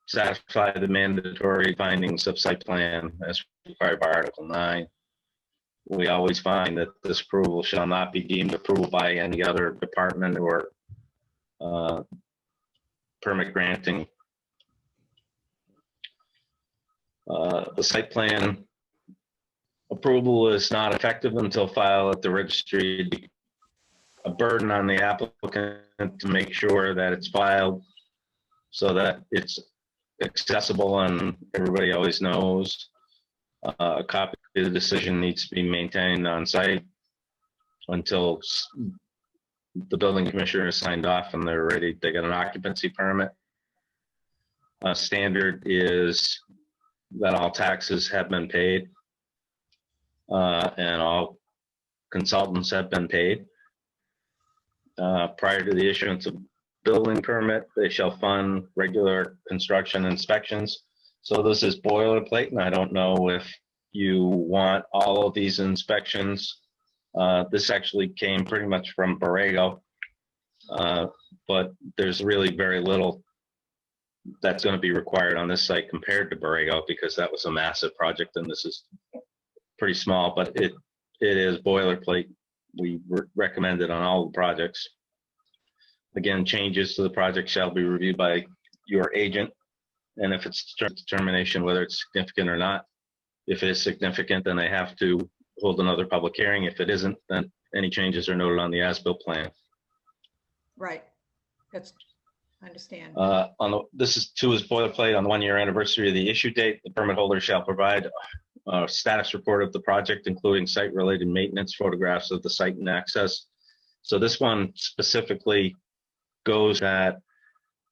satisfy the mandatory findings of site plan as required by Article 9. We always find that this approval shall not be deemed approval by any other department or permit granting. The site plan approval is not effective until filed at the registry. A burden on the applicant to make sure that it's filed so that it's accessible and everybody always knows. A copy of the decision needs to be maintained on site until the building commissioner is signed off and they're ready. They get an occupancy permit. Standard is that all taxes have been paid and all consultants have been paid. Prior to the issuance of building permit, they shall fund regular construction inspections. So this is boilerplate, and I don't know if you want all of these inspections. This actually came pretty much from Borrego. But there's really very little that's going to be required on this site compared to Borrego, because that was a massive project and this is pretty small, but it is boilerplate. We recommend it on all the projects. Again, changes to the project shall be reviewed by your agent, and if it's determination whether it's significant or not. If it is significant, then they have to hold another public hearing. If it isn't, then any changes are noted on the as-built plan. Right. That's, I understand. This is boilerplate. On the 1-year anniversary of the issue date, the permit holder shall provide a status report of the project, including site-related maintenance, photographs of the site and access. So this one specifically goes that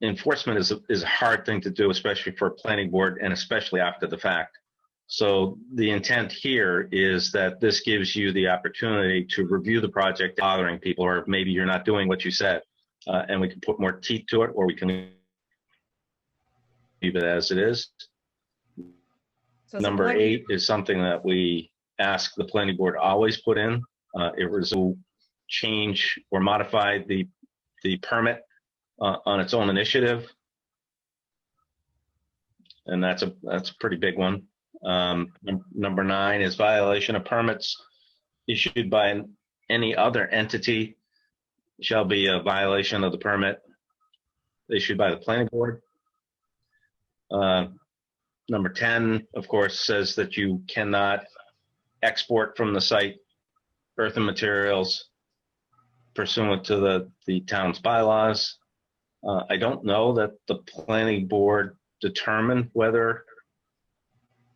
enforcement is a hard thing to do, especially for a planning board and especially after the fact. So the intent here is that this gives you the opportunity to review the project bothering people, or maybe you're not doing what you said, and we can put more teeth to it, or we can leave it as it is. So it's Number a 8 is something that we ask the planning board always put in. It was to change or modify the permit on its own initiative, and that's a pretty big one. Number 9 is violation of permits issued by any other entity shall be a violation of the permit issued by the planning board. Number 10, of course, says that you cannot export from the site earthen materials pursuant to the town's bylaws. I don't know that the planning board determined whether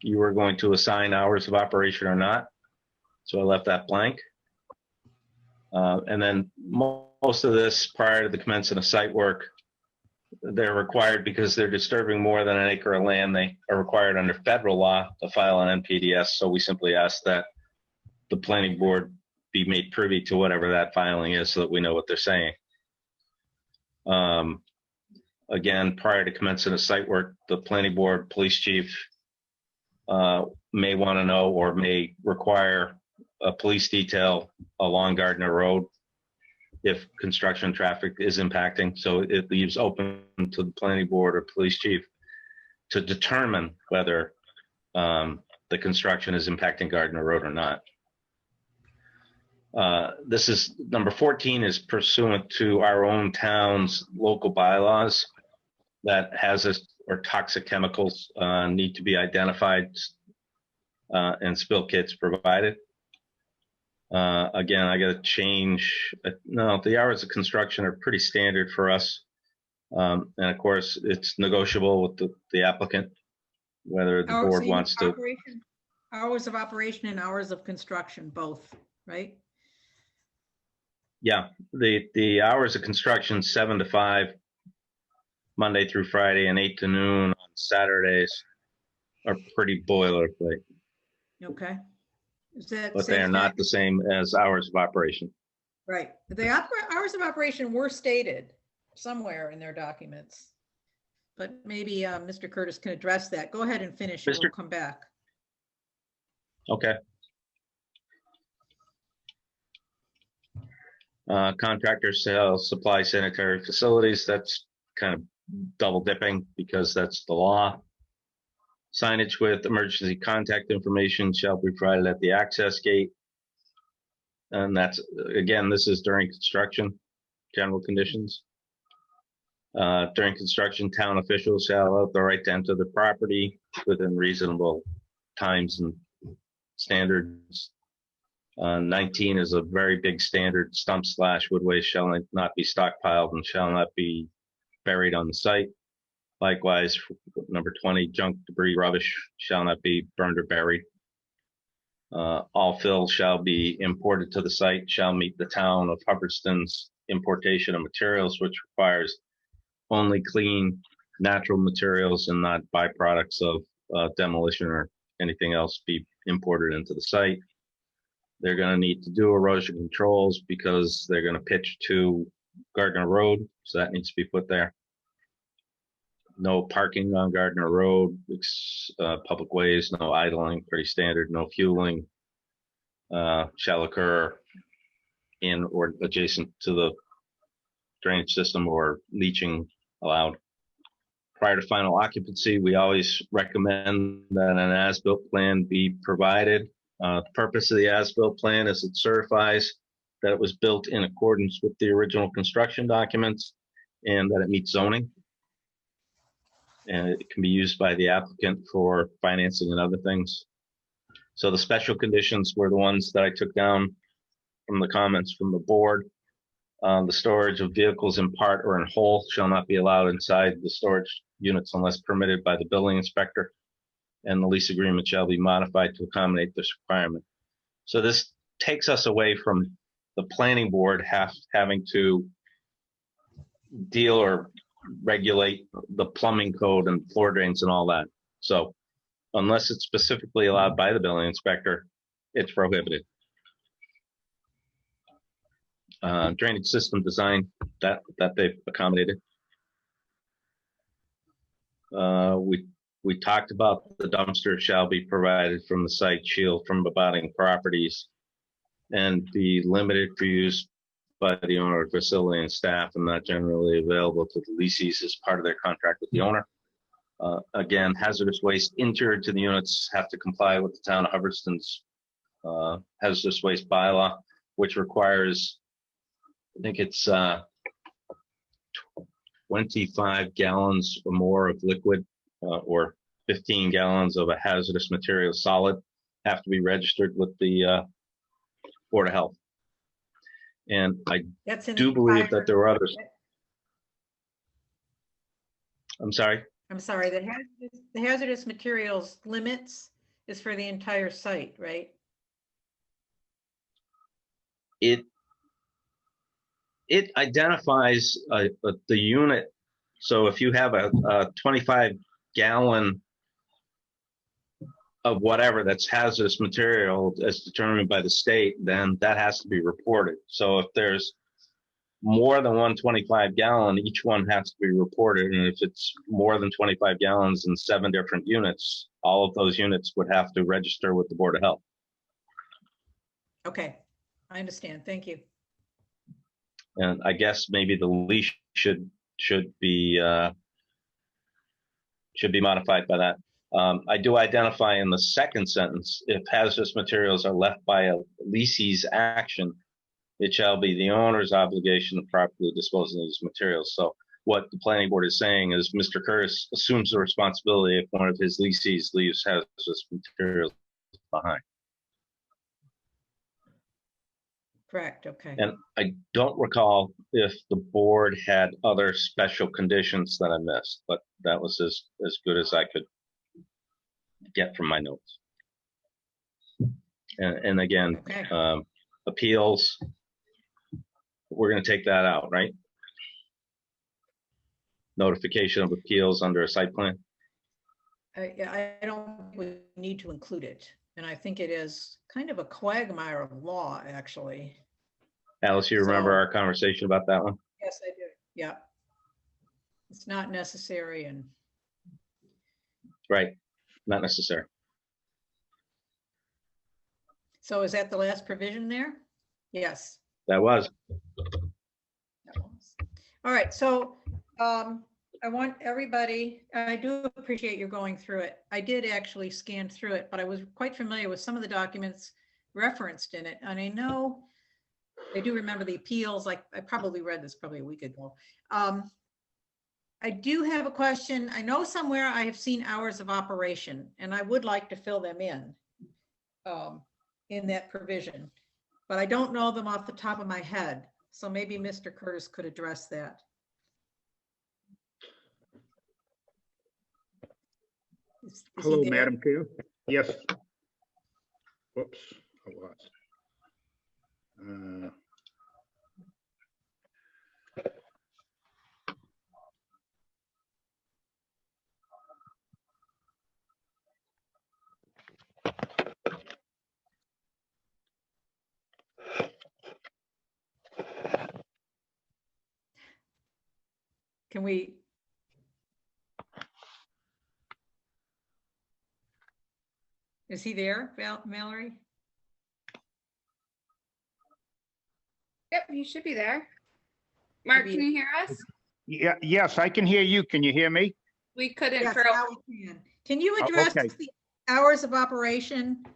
you were going to assign hours of operation or not, so I left that blank. And then most of this prior to the commencement of site work, they're required because they're disturbing more than an acre of land. They are required under federal law to file an NPDS. So we simply ask that the planning board be made privy to whatever that filing is so that we know what they're saying. Again, prior to commencement of site work, the planning board, police chief may want to know or may require a police detail along Gardner Road if construction traffic is impacting. So it leaves open to the planning board or police chief to determine whether the construction is impacting Gardner Road or not. This is number 14 is pursuant to our own town's local bylaws that hazardous or toxic chemicals need to be identified and spill kits provided. Again, I got to change. No, the hours of construction are pretty standard for us. And of course, it's negotiable with the applicant, whether the board wants to. Hours of operation and hours of construction, both, right? Yeah, the hours of construction 7 to 5, Monday through Friday, and 8 to noon on Saturdays are pretty boilerplate. Okay. Is that but they are not the same as hours of operation. Right. The hours of operation were stated somewhere in their documents, but maybe Mr. Curtis can address that. Go ahead and finish and we'll come back. Okay. Contractors shall supply sanitary facilities. That's kind of double dipping because that's the law. Signage with emergency contact information shall be provided at the access gate. And that's, again, this is during construction, general conditions. During construction, town officials shall have the right to enter the property within reasonable times and standards. 19 is a very big standard. Stump / wood waste shall not be stockpiled and shall not be buried on the site. Likewise, number 20, junk, debris, rubbish shall not be burned or buried. All fill shall be imported to the site, shall meet the town of Hubbardston's importation of materials, which requires only clean, natural materials and not byproducts of demolition or anything else be imported into the site. They're going to need to do erosion controls because they're going to pitch to Gardner Road, so that needs to be put there. No parking on Gardner Road, public ways, no idling, pretty standard, no fueling shall occur in or adjacent to the drainage system or leaching allowed. Prior to final occupancy, we always recommend that an as-built plan be provided. The purpose of the as-built plan is it certifies that it was built in accordance with the original construction documents and that it meets zoning. And it can be used by the applicant for financing and other things. So the special conditions were the ones that I took down from the comments from the board. The storage of vehicles in part or in whole shall not be allowed inside the storage units unless permitted by the building inspector. And the lease agreement shall be modified to accommodate this requirement. So this takes us away from the planning board having to deal or regulate the plumbing code and floor drains and all that. So unless it's specifically allowed by the building inspector, it's prohibited. Drainage system design that they've accommodated. We talked about the dumpster shall be provided from the site, shield from abutting properties, and be limited for use by the owner of the facility and staff, and not generally available to the lessees as part of their contract with the owner. Again, hazardous waste entered to the units have to comply with the town of Hubbardston's hazardous waste bylaw, which requires, I think it's 25 gallons or more of liquid or 15 gallons of a hazardous material solid have to be registered with the Board of Health. And I do believe that there were others. I'm sorry? I'm sorry, the hazardous materials limits is for the entire site, right? It identifies the unit. So if you have a 25 gallon of whatever that's hazardous material as determined by the state, then that has to be reported. So if there's more than 125 gallon, each one has to be reported. And if it's more than 25 gallons in 7 different units, all of those units would have to register with the Board of Health. Okay, I understand. Thank you. And I guess maybe the leash should be modified by that. I do identify in the second sentence, if hazardous materials are left by a lessee's action, it shall be the owner's obligation to properly dispose of these materials. So what the planning board is saying is Mr. Curtis assumes the responsibility if one of his lessees leaves hazardous materials behind. Correct, okay. And I don't recall if the board had other special conditions that I missed, but that was as good as I could get from my notes. And again, Okay. appeals, we're going to take that out, right? Notification of appeals under a site plan. I don't think we need to include it. And I think it is kind of a quagmire of law, actually. Alice, you remember So- our conversation about that one? Yes, I do. Yeah. It's not necessary and Right, not necessary. so is that the last provision there? Yes. That was. All right, so I want everybody, I do appreciate you going through it. I did actually scan through it, but I was quite familiar with some of the documents referenced in it. And I know, I do remember the appeals, like I probably read this probably a week ago. I do have a question. I know somewhere I have seen hours of operation and I would like to fill them in that provision, but I don't know them off the top of my head. So maybe Mr. Curtis could address that. Is he Hello, there? Madam Chair. Yes. Whoops, I lost. Can we? Is he there, Mallory? Yep, you should be there. Mark, Maybe- can you hear us? Yeah, yes, I can hear you. Can you hear me? We couldn't Yes, for a now we can. Can you Oh, address okay. the hours of operation? for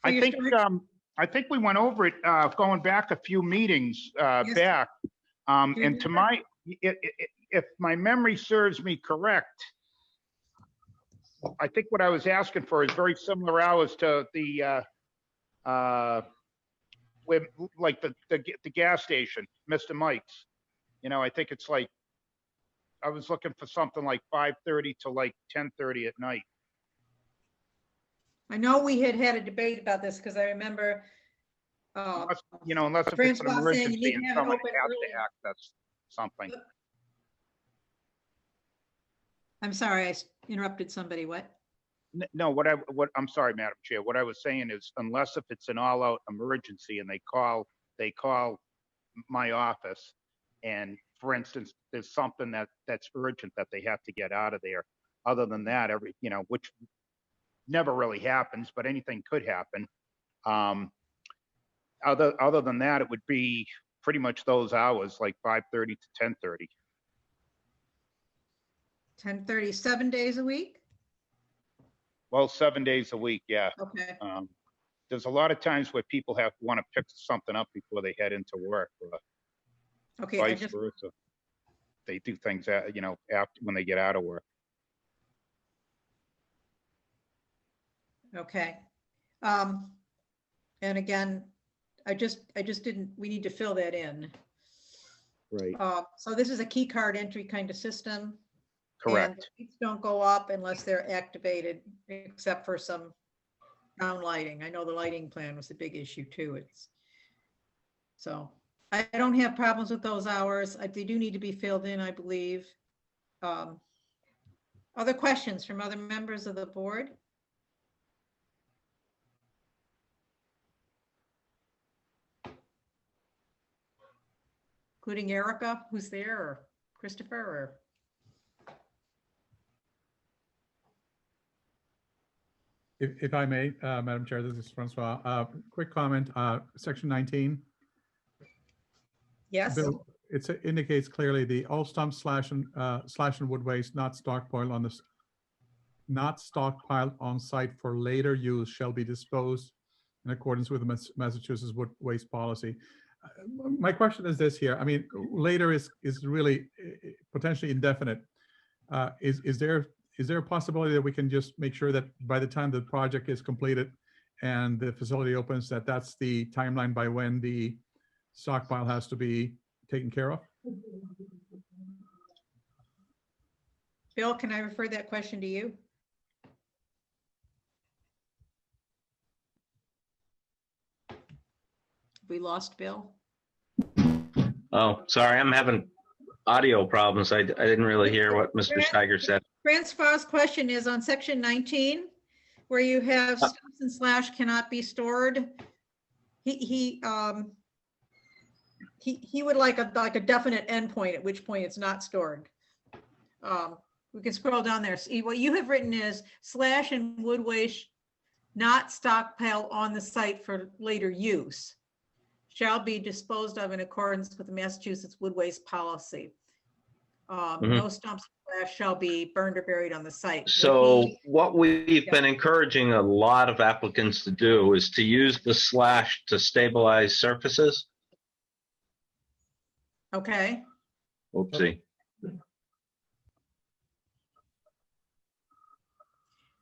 I your think, storage? I think we went over it, going back a few meetings, Yes. back. Do you And to remember? if my memory serves me correct, I think what I was asking for is very similar hours to the, with, like the gas station, Mr. Mike's. You know, I think it's like, I was looking for something like 5:30 to like 10:30 at night. I know we had a debate about this because I remember, Unless, you know, unless if it's an Francois saying you emergency need and to have it someone open has early. to access something. I'm sorry, I interrupted somebody. What? No, I'm sorry, Madam Chair. What I was saying is unless if it's an all-out emergency and they call my office and for instance, there's something that's urgent that they have to get out of there. Other than that, which never really happens, but anything could happen. Other than that, it would be pretty much those hours, like 5:30 to 10:30. 10:30, 7 days a week? Well, 7 days a week, yeah. Okay, There's a lot of times where people want to pick something up before they head into work, or okay, I vice just, versa. They do things after when they get out of work. okay. And again, I just didn't, we need to fill that in. Right. So this is a key card entry kind of system. And Correct. the lights don't go up unless they're activated, except for some ground lighting. I know the lighting plan was a big issue too. So I don't have problems with those hours. They do need to be filled in, I believe. Other questions from other members of the board? Including Erica, who's there, or Christopher, or? If I may, Madam Chair, this is Francois. Quick comment, section 19. Yes, Bill, it indicates clearly the all stump slash and wood waste not stockpiled on site for later use shall be disposed in accordance with the Massachusetts wood waste policy. My question is this here. I mean, later is really potentially indefinite. Is there a possibility that we can just make sure that by the time the project is completed and the facility opens, that's the timeline by when the stockpile has to be taken care of? Bill, can I refer that question to you? We lost Bill. Oh, sorry, I'm having audio problems. I didn't really hear what Mr. Steiger said. Francois' question is on section 19, where you have stumps and slash cannot be stored. He would like a definite endpoint at which point it's not stored. We can scroll down there. See, what you have written is slash and wood waste not stockpile on the site for later use shall be disposed of in accordance with the Massachusetts wood waste policy. No stumps and slash shall be burned or buried on the site. So what we've been encouraging a lot of applicants to do is to use the slash to stabilize surfaces. Okay, Oopsie.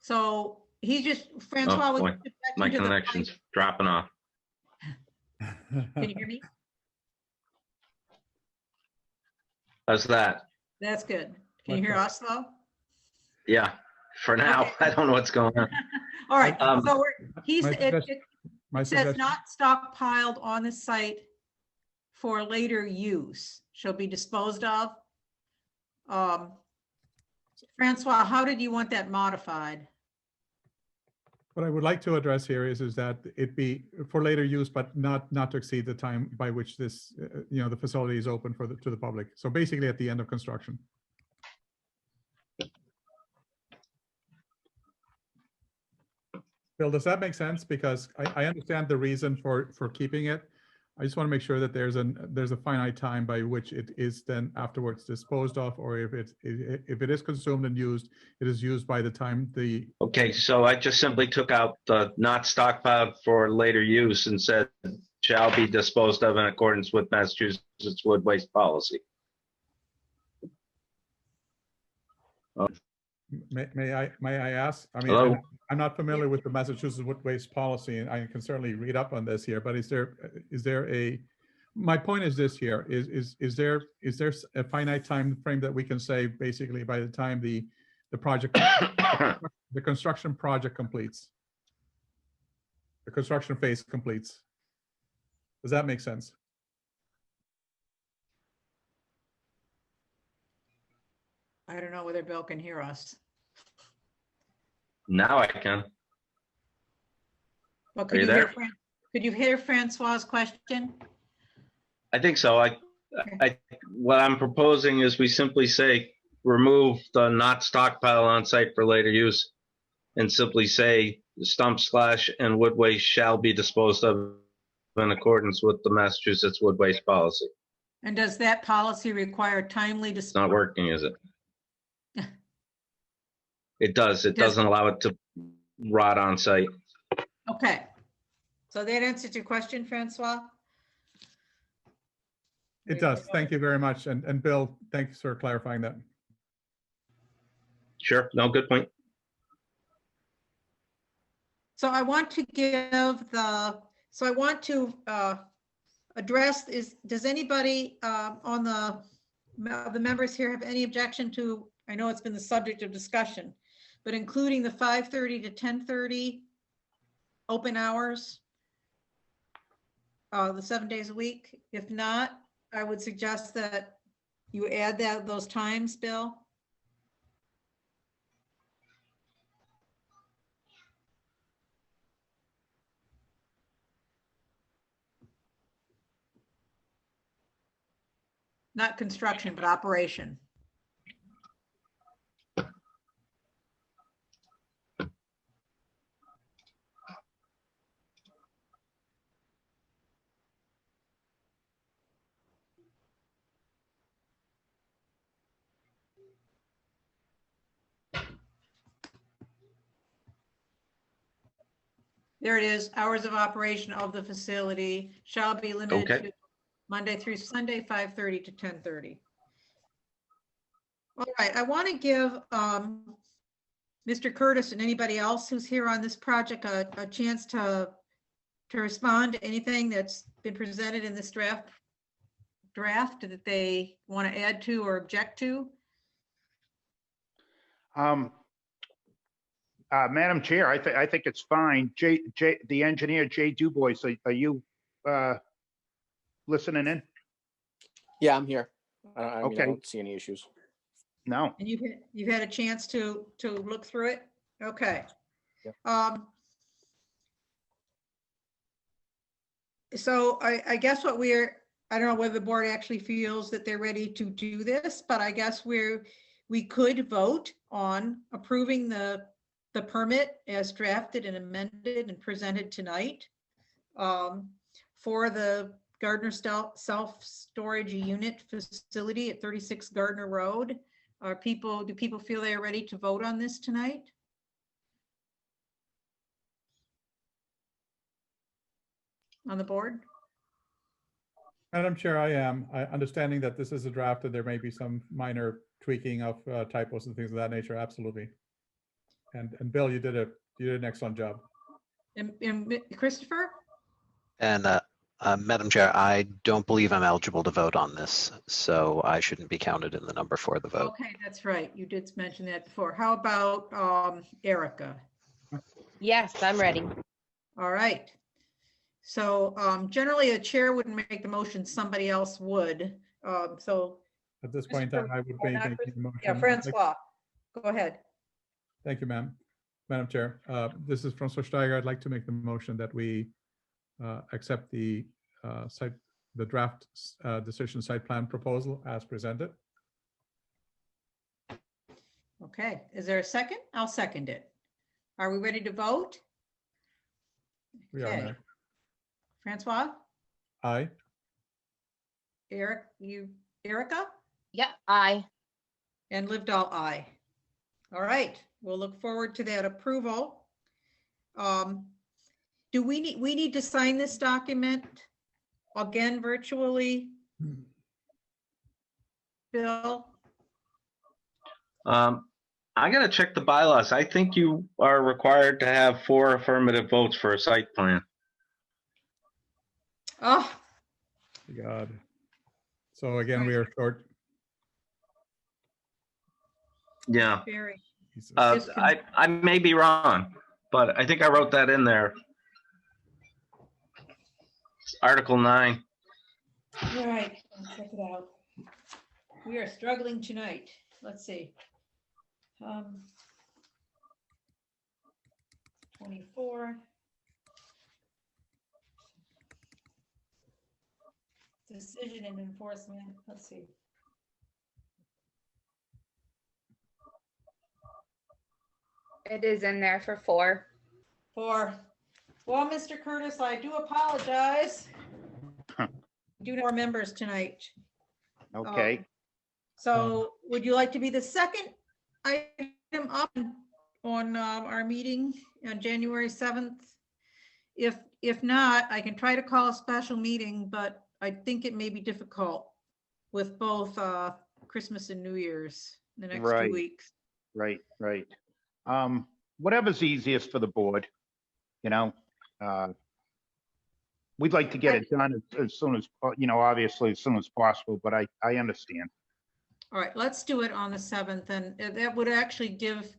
so he just, Francois, Oh, would boy. you get back My into the connection's dropping off. mic? Can you hear me? How's that? That's good. Can you hear us though? Yeah, for now. Okay. I don't know what's going on. All right, Um, so My it says suggestion, not stockpiled on the site for later use shall be disposed of. Francois, how did you want that modified? what I would like to address here is that it be for later use, but not to exceed the time by which this, the facility is open to the public. So basically at the end of construction. Bill, does that make sense? Because I understand the reason for keeping it, I just want to make sure that there's a finite time by which it is then afterwards disposed of, or if it is consumed and used, it is used by the time the. Okay, so I just simply took out the not stockpiled for later use and said shall be disposed of in accordance with Massachusetts wood waste policy. May I ask? I mean, Hello? I'm not familiar with the Massachusetts wood waste policy, and I can certainly read up on this here. But is there a? My point is this here: is there a finite time frame that we can say basically by the time the project the construction project completes, the construction phase completes? Does that make sense? I don't know whether Bill can hear us. Now I can. Well, Are you there? Could you hear Francois's question? I think so. What I'm proposing is we simply say remove the not stockpile on site for later use and simply say the stump slash and wood waste shall be disposed of in accordance with the Massachusetts wood waste policy. And does that policy require timely It's not disposal? working, is it? It does. It doesn't allow it to rot on site. Okay. So that answered your question, Francois? It does. Thank you very much. And Bill, thanks for clarifying that. Sure. No, good point. So I want to address does anybody on the members here have any objection to, I know it's been the subject of discussion, but including the 5:30 to 10:30 open hours, the 7 days a week? If not, I would suggest that you add those times, Bill. Not construction, but operation. There it is. Hours of operation of the facility shall be limited Okay. to Monday through Sunday, 5:30 to 10:30. All right, I want to give Mr. Curtis and anybody else who's here on this project a chance to respond to anything that's been presented in this draft that they want to add to or object to. Madam Chair, I think it's fine. The engineer, Jay Dubois, are you listening in? Yeah, I'm here. I mean, I Okay. don't see any issues. No. And you've had a chance to look through it? Okay. Yep. So I guess I don't know whether the board actually feels that they're ready to do this, but I guess we could vote on approving the permit as drafted and amended and presented tonight for the Gardner self-storage unit facility at 36 Gardner Road. Do people feel they are ready to vote on this tonight? On the board? Madam Chair, I am. Understanding that this is a draft and there may be some minor tweaking of typos and things of that nature, absolutely. And Bill, you did an excellent job. And Christopher? And Madam Chair, I don't believe I'm eligible to vote on this, so I shouldn't be counted in the number for the vote. Okay, that's right. You did mention that before. How about Erica? Yes, I'm ready. All right. So generally a chair wouldn't make the motion, somebody else would. So At this point in time, I would be making the motion. yeah, Francois, go ahead. Thank you, Madam Chair. This is Francois Steiger. I'd like to make the motion that we accept the draft decision site plan proposal as presented. Okay, is there a second? I'll second it. Are we ready to vote? We are Okay. there. Francois? Aye. Erica? Yeah, aye. And Livedall, aye. All right, we'll look forward to that approval. Do we need to sign this document again virtually? Bill? I gotta check the bylaws. I think you are required to have 4 affirmative votes for a site plan. Oh, God. So again, we are short. Yeah, very. Jesus. I may be wrong, but I think I wrote that in there. Article 9. All right, let's check it out. We are struggling tonight. Let's see. 24. Decision and enforcement. Let's see. It is in there for 4. Well, Mr. Curtis, I do apologize. Do more members tonight. Okay. So would you like to be the second item up on our meeting on January 7th? If not, I can try to call a special meeting, but I think it may be difficult with both Christmas and New Year's the next 2 Right. weeks. Right. Whatever's easiest for the board, you know. We'd like to get it done as soon as, obviously as soon as possible, but I understand. All right, let's do it on the 7th, and that would actually give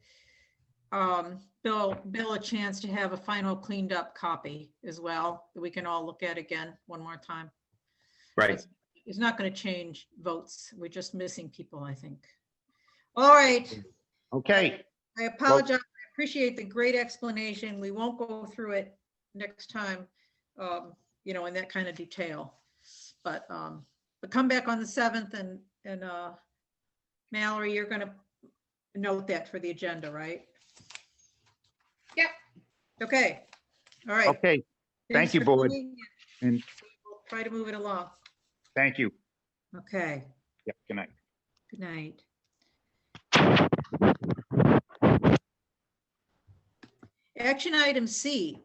Bill a chance to have a final cleaned up copy as well, that we can all look at again one more time. Right. It's not going to change votes. We're just missing people, I think. All right. Okay. I apologize. I appreciate the great explanation. We won't go through it next time, in that kind of detail. But come back on the 7th, and Mallory, you're going to note that for the agenda, right? Yep. Okay. All right. Okay. Thank Thanks you, for board. coming. And We'll try to move it along. thank you. Okay. Yeah, good night. Good night. Action item C.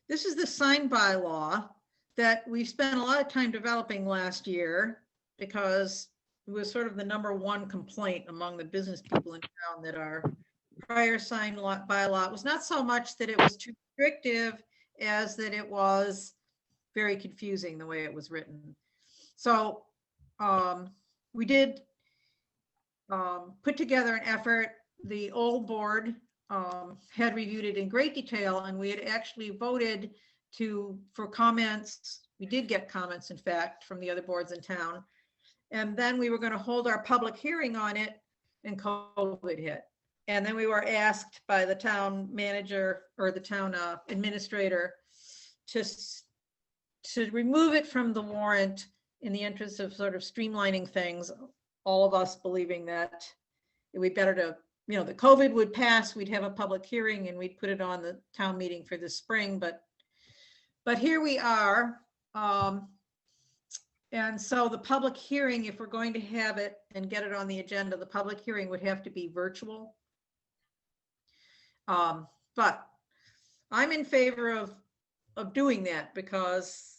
This is the sign bylaw that we spent a lot of time developing last year because it was sort of the #1 complaint among the business people in town that our prior sign bylaw was not so much that it was too restrictive as that it was very confusing the way it was written. So we did put together an effort. The old board had reviewed it in great detail, and we had actually voted for comments. We did get comments, in fact, from the other boards in town. And then we were going to hold our public hearing on it, and COVID hit. And then we were asked by the town manager or the town administrator to remove it from the warrant in the interest of sort of streamlining things, all of us believing that it would be better to, the COVID would pass, we'd have a public hearing, and we'd put it on the town meeting for the spring, but here we are. And so the public hearing, if we're going to have it and get it on the agenda, the public hearing would have to be virtual. But I'm in favor of doing that because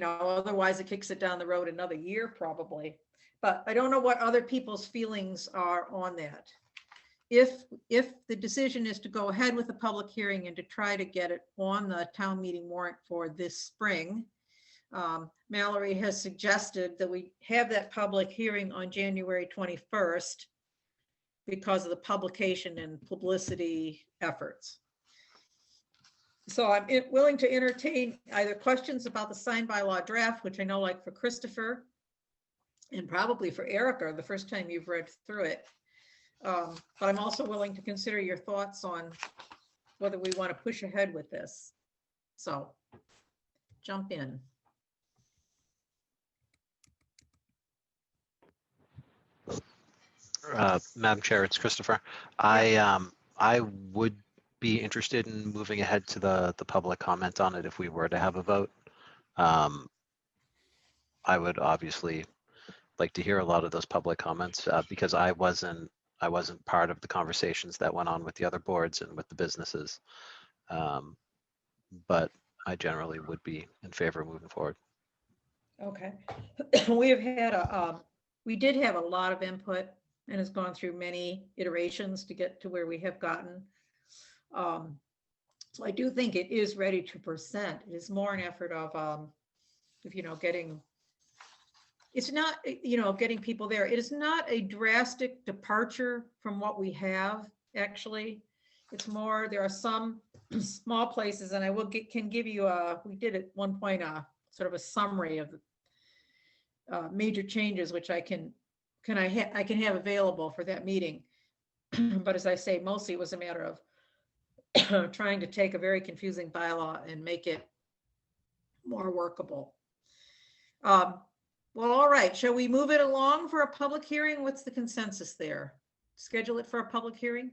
otherwise it kicks it down the road another year probably. But I don't know what other people's feelings are on that. If the decision is to go ahead with the public hearing and to try to get it on the town meeting warrant for this spring, Mallory has suggested that we have that public hearing on January 21st because of the publication and publicity efforts. So I'm willing to entertain either questions about the sign bylaw draft, which I know, like for Christopher and probably for Erica, the first time you've read through it. But I'm also willing to consider your thoughts on whether we want to push ahead with this. So jump in. Madam Chair, it's Christopher. I would be interested in moving ahead to the public comment on it if we were to have a vote. I would obviously like to hear a lot of those public comments because I wasn't part of the conversations that went on with the other boards and with the businesses. But I generally would be in favor of moving forward. Okay. We have had we did have a lot of input and has gone through many iterations to get to where we have gotten. So I do think it is ready to present. It is more an effort of, getting, it's not, getting people there. It is not a drastic departure from what we have, actually. It's more, there are some small places, and I can give you we did at one point sort of a summary of major changes, which I can have available for that meeting. But as I say, mostly it was a matter of trying to take a very confusing bylaw and make it more workable. Well, all right. Shall we move it along for a public hearing? What's the consensus there? Schedule it for a public hearing?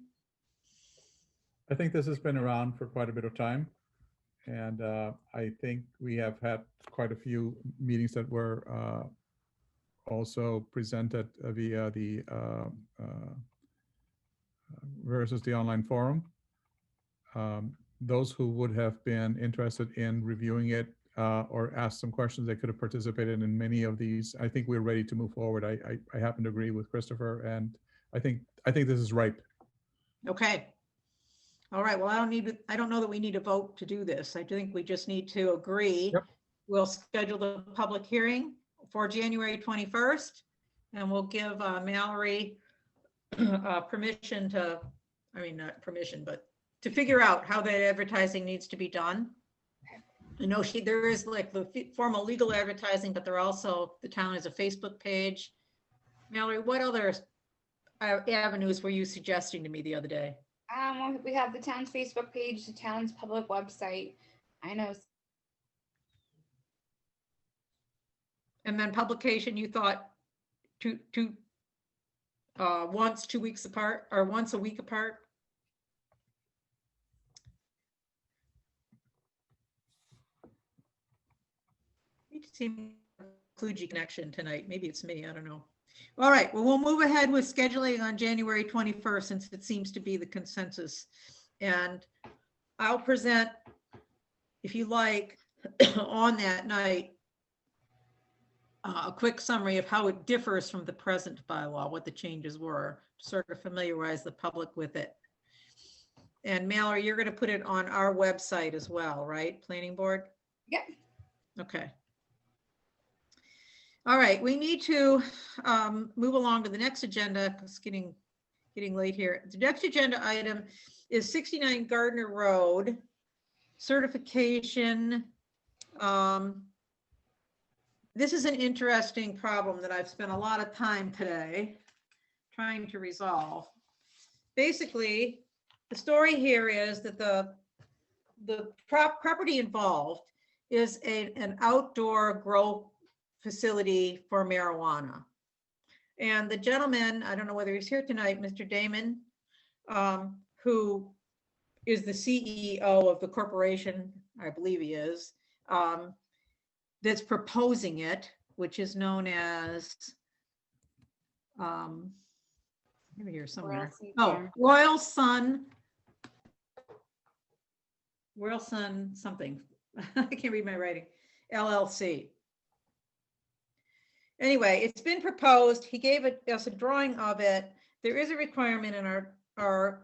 I think this has been around for quite a bit of time. And I think we have had quite a few meetings that were also presented via the versus the online forum. Those who would have been interested in reviewing it or asked some questions, they could have participated in many of these. I think we're ready to move forward. I happen to agree with Christopher, and I think this is ripe. Okay. All right. Well, I don't know that we need a vote to do this. I think we just need to agree. Yep. We'll schedule the public hearing for January 21st, and we'll give Mallory permission to, not permission, but to figure out how that advertising needs to be done. I know there is like the formal legal advertising, but the town has a Facebook page. Mallory, what other avenues were you suggesting to me the other day? We have the town's Facebook page, the town's public website. I know. And then publication, you thought once 2 weeks apart or once a week apart? We seem to include connection tonight. Maybe it's me. I don't know. All right. Well, we'll move ahead with scheduling on January 21st since it seems to be the consensus. And I'll present, if you like, on that night, a quick summary of how it differs from the present bylaw, what the changes were, to sort of familiarize the public with it. And Mallory, you're going to put it on our website as well, right? Planning board? Yep. Okay. All right, we need to move along to the next agenda. It's getting late here. The next agenda item is 69 Gardner Road certification. This is an interesting problem that I've spent a lot of time today trying to resolve. Basically, the story here is that the property involved is an outdoor grow facility for marijuana. And the gentleman, I don't know whether he's here tonight, Mr. Damon, who is the CEO of the corporation, I believe he is, that's proposing it, which is known as, maybe here somewhere. Royal Sun something. I can't read my writing. LLC. Anyway, it's been proposed. He gave us a drawing of it. There is a requirement in our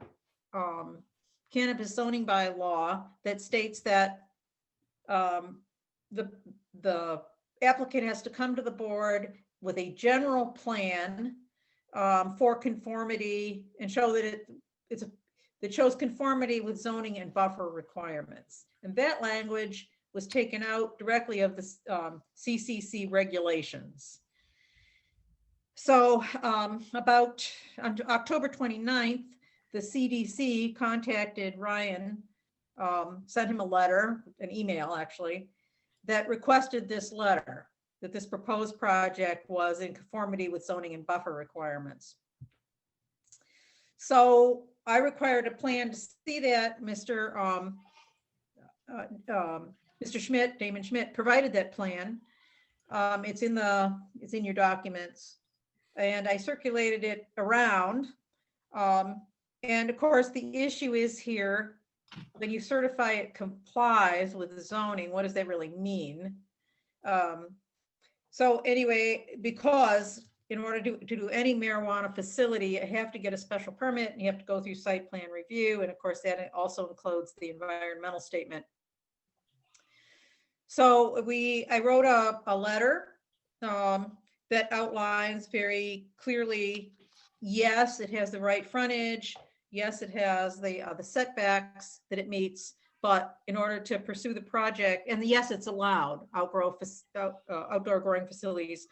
cannabis zoning bylaw that states that the applicant has to come to the board with a general plan for conformity and show that it shows conformity with zoning and buffer requirements. And that language was taken out directly of the CCC regulations. So about on October 29th, the CDC contacted Ryan, sent him a letter, an email actually, that requested this letter, that this proposed project was in conformity with zoning and buffer requirements. So I required a plan to see that. Mr. Schmidt, Damon Schmidt, provided that plan. It's in your documents, and I circulated it around. And of course, the issue is here, when you certify it complies with the zoning, what does that really mean? So anyway, because in order to do any marijuana facility, you have to get a special permit and you have to go through site plan review. And of course, that also includes the environmental statement. So I wrote a letter that outlines very clearly, yes, it has the right frontage. Yes, it has the setbacks that it meets, but in order to pursue the project, and yes, it's allowed, outdoor growing facilities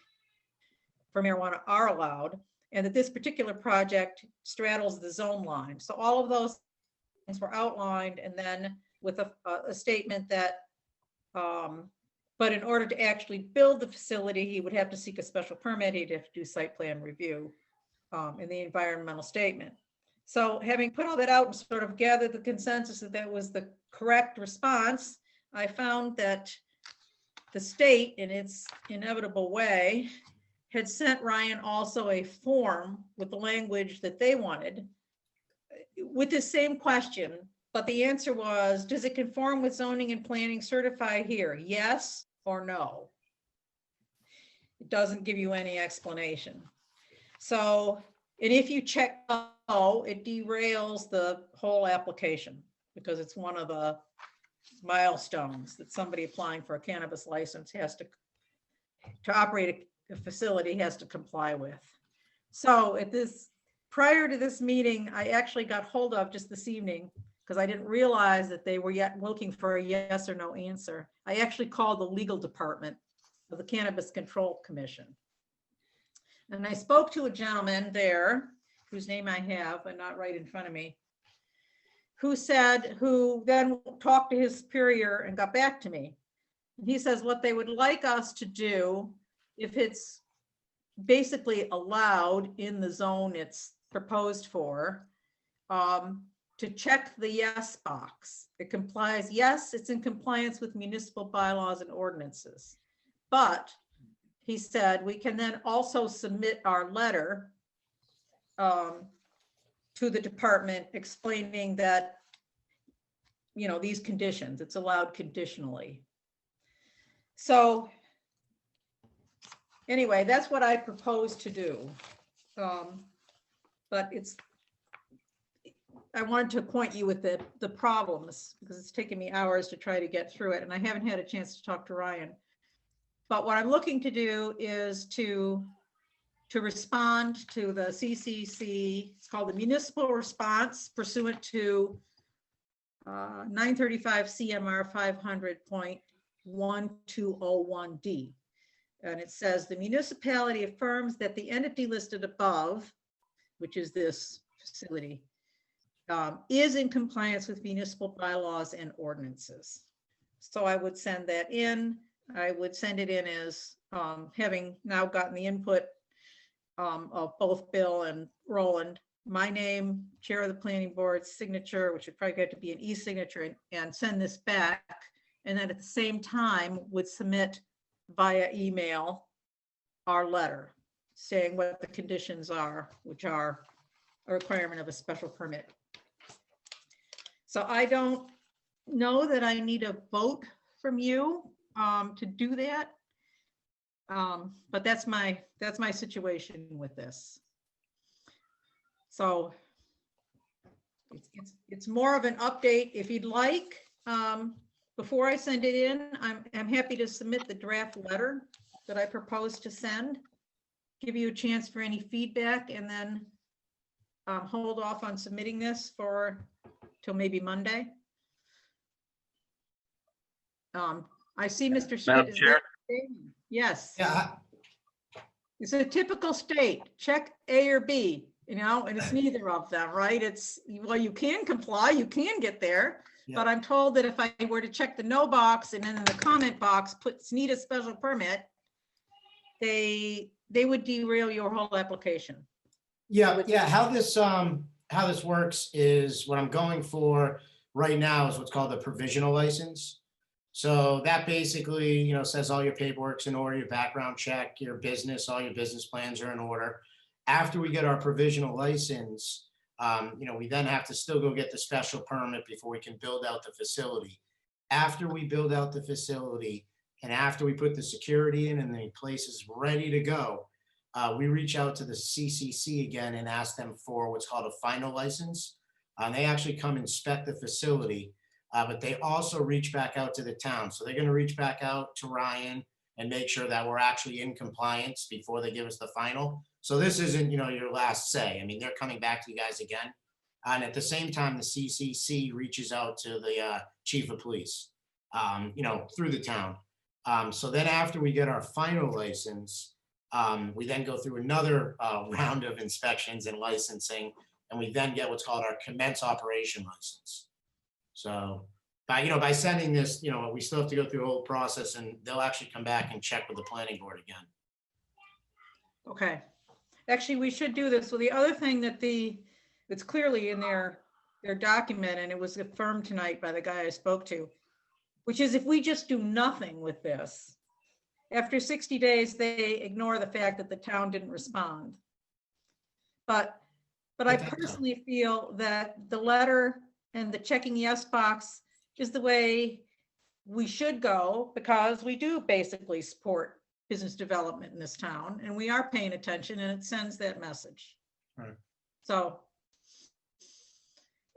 for marijuana are allowed, and that this particular project straddles the zone line. So all of those things were outlined, and then with a statement that, but in order to actually build the facility, he would have to seek a special permit. He'd have to do site plan review in the environmental statement. So having put all that out and sort of gathered the consensus that that was the correct response, I found that the state, in its inevitable way, had sent Ryan also a form with the language that they wanted with the same question, but the answer was, does it conform with zoning and planning certify here? Yes or no? It doesn't give you any explanation. So, and if you check no, it derails the whole application because it's one of the milestones that somebody applying for a cannabis license has to operate a facility has to comply with. So prior to this meeting, I actually got hold of just this evening because I didn't realize that they were yet looking for a yes or no answer. I actually called the legal department of the Cannabis Control Commission. And I spoke to a gentleman there, whose name I have, but not right in front of me, who then talked to his superior and got back to me. And he says what they would like us to do, if it's basically allowed in the zone it's proposed for, to check the yes box. It complies, yes, it's in compliance with municipal bylaws and ordinances. But he said we can then also submit our letter to the department explaining that, you know, these conditions, it's allowed conditionally. So anyway, that's what I propose to do. But I wanted to acquaint you with the problems because it's taken me hours to try to get through it and I haven't had a chance to talk to Ryan. But what I'm looking to do is to respond to the CCC. It's called the municipal response pursuant to 935 CMR 500.1201D. And it says the municipality affirms that the entity listed above, which is this facility, is in compliance with municipal bylaws and ordinances. So I would send that in. I would send it in as having now gotten the input of both Bill and Roland, my name, chair of the planning board, signature, which would probably have to be an e-signature, and send this back. And then at the same time would submit via email our letter saying what the conditions are, which are a requirement of a special permit. So I don't know that I need a vote from you to do that. But that's my situation with this. So it's more of an update. If you'd like, before I send it in, I'm happy to submit the draft letter that I propose to send, give you a chance for any feedback, and then hold off on submitting this till maybe Monday. I see Mr. Schmidt. Madam Chair? Yes. Yeah, It's a typical state. Check A or B, you know, and it's neither of them, right? Well, you can comply, you can get there, Yeah. but I'm told that if I were to check the no box and then in the comment box need a special permit, they would derail your whole application. yeah. How this how this works is what I'm going for right now is what's called a provisional license. So that basically, says all your paperwork's in order, your background check, your business, all your business plans are in order. After we get our provisional license, we then have to still go get the special permit before we can build out the facility. After we build out the facility and after we put the security in and the place is ready to go, we reach out to the CCC again and ask them for what's called a final license. They actually come inspect the facility, but they also reach back out to the town. So they're going to reach back out to Ryan and make sure that we're actually in compliance before they give us the final. So this isn't, your last say. I mean, they're coming back to you guys again. And at the same time, the CCC reaches out to the chief of police, through the town. So then after we get our final license, we then go through another round of inspections and licensing, and we then get what's called our commence operation license. So by sending this, we still have to go through the whole process, and they'll actually come back and check with the planning board again. Okay. Actually, we should do this. So the other thing that it's clearly in their document, and it was affirmed tonight by the guy I spoke to, which is if we just do nothing with this, after 60 days, they ignore the fact that the town didn't respond. But I personally feel that the letter and the checking yes box is the way we should go, because we do basically support business development in this town, and we are paying attention, and it sends that message. Right. So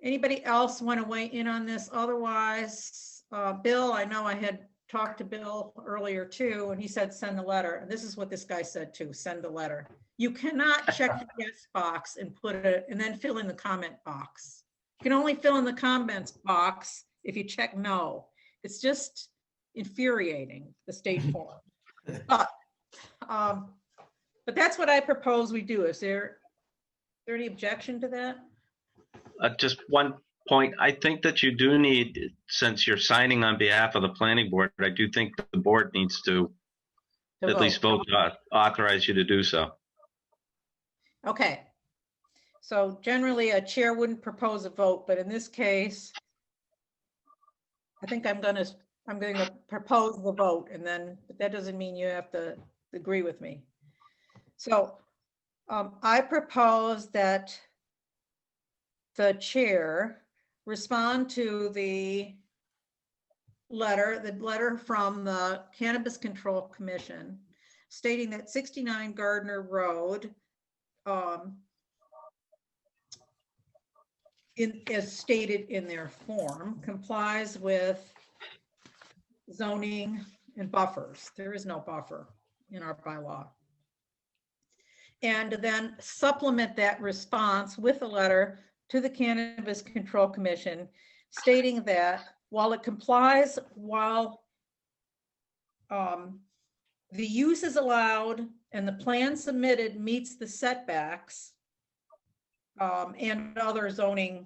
anybody else want to weigh in on this? Otherwise, Bill, I know I had talked to Bill earlier too, and he said, send the letter. And this is what this guy said too, send the letter. You cannot check the yes box and put it, and then fill in the comment box. You can only fill in the comments box if you check no. It's just infuriating, the state form. But that's what I propose we do. Is there any objection to that? Just one point. I think that you do need, since you're signing on behalf of the planning board, I do think that the board needs to at least vote to authorize you to do so. Okay. So generally a chair wouldn't propose a vote, but in this case, I think I'm going to propose the vote, and then, but that doesn't mean you have to agree with me. So I propose that the chair respond to the letter from the Cannabis Control Commission stating that 69 Gardner Road, as stated in their form, complies with zoning and buffers. There is no buffer in our bylaw. And then supplement that response with a letter to the Cannabis Control Commission stating that while it complies, while the use is allowed and the plan submitted meets the setbacks and other zoning,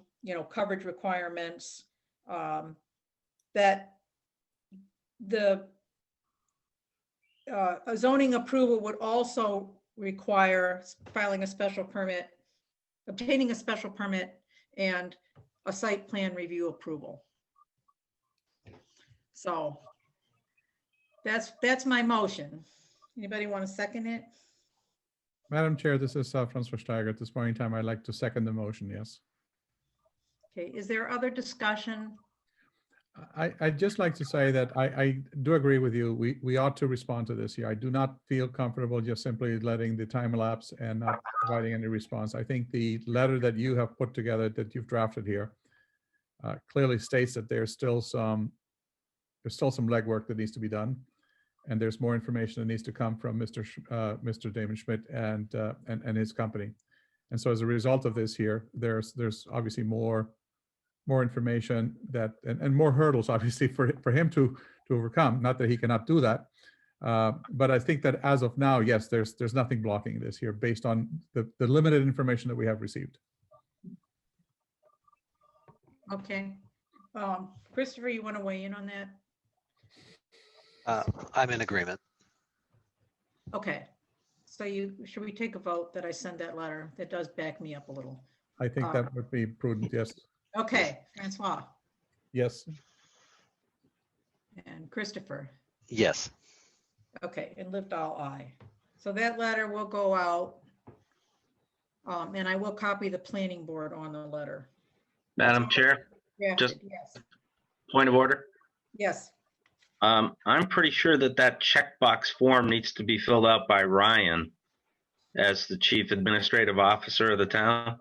coverage requirements, that the zoning approval would also require filing a special permit, obtaining a special permit, and a site plan review approval. So that's my motion. Anybody want to second it? Madam Chair, this is Francois Steiger. At this point in time, I'd like to second the motion, yes. Okay, is there other discussion? I'd just like to say that I do agree with you. We ought to respond to this here. I do not feel comfortable just simply letting the time elapse and not providing any response. I think the letter that you have put together, that you've drafted here, clearly states that there's still some legwork that needs to be done, and there's more information that needs to come from Mr. Damon Schmidt and his company. And so as a result of this here, there's obviously more information and more hurdles obviously for him to overcome. Not that he cannot do that, but I think that as of now, yes, there's nothing blocking this here based on the limited information that we have received. Okay, Christopher, you want to weigh in on that? I'm in agreement. Okay, so should we take a vote that I send that letter? That does back me up a little. I think that would be prudent, yes. Okay, Francois Yes, and Christopher. Yes. Okay, and lived all I. So that letter will go out. And I will copy the planning board on the letter. Madam Chair, Drafted, yes, point of order. yes. I'm pretty sure that checkbox form needs to be filled out by Ryan as the chief administrative officer of the town.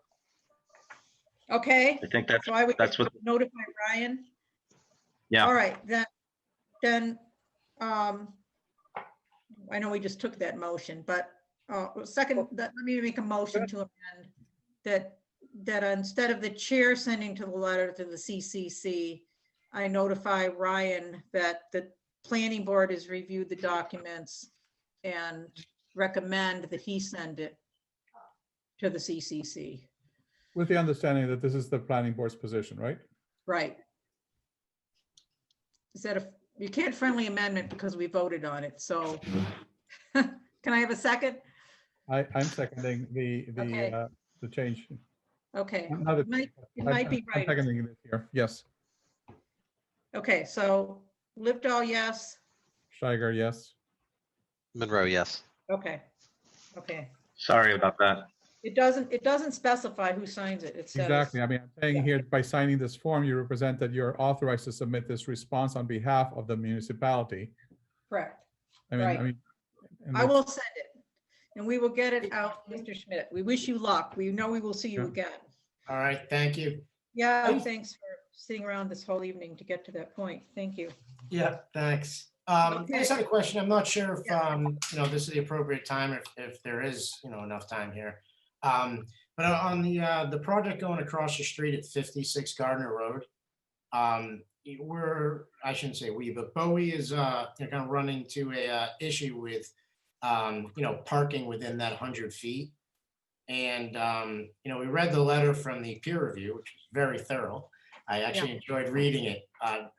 Okay, I think so I would that's just what, notify Ryan. yeah. All right, then, I know we just took that motion, but, second, let me make a motion to amend that instead of the chair sending to the letter to the CCC, I notify Ryan that the planning board has reviewed the documents and recommend that he send it to the CCC. with the understanding that this is the planning board's position, right? Right. Is that you can't friendly amendment because we voted on it, so can I have a second? I'm seconding Okay. the change. Okay, Not it might be I'm right. seconding it here, yes. Okay, so Lipdahl, yes. Steiger, yes. Monroe, yes. Okay, okay. Sorry about that. It doesn't specify who signs it. It says. Exactly. I mean, I'm saying here, by signing this form, you represent that you're authorized to submit this response on behalf of the municipality. Correct. I mean, Right. and I will send it and we will get it out, Mr. Schmidt. We wish you luck. We know we will see you Yeah. again. All right, thank you. Yeah, Hey. thanks for sitting around this whole evening to get to that point. Thank you. Yeah, thanks. I Okay. just had a question. I'm not sure if, Yeah. this is the appropriate time, if there is, enough time here. But on the project going across the street at 56 Gardner Road, I shouldn't say we, but Bowie is, kind of running into a issue with, parking within that 100 feet. And, we read the letter from the peer review, which was very thorough. I actually enjoyed reading it.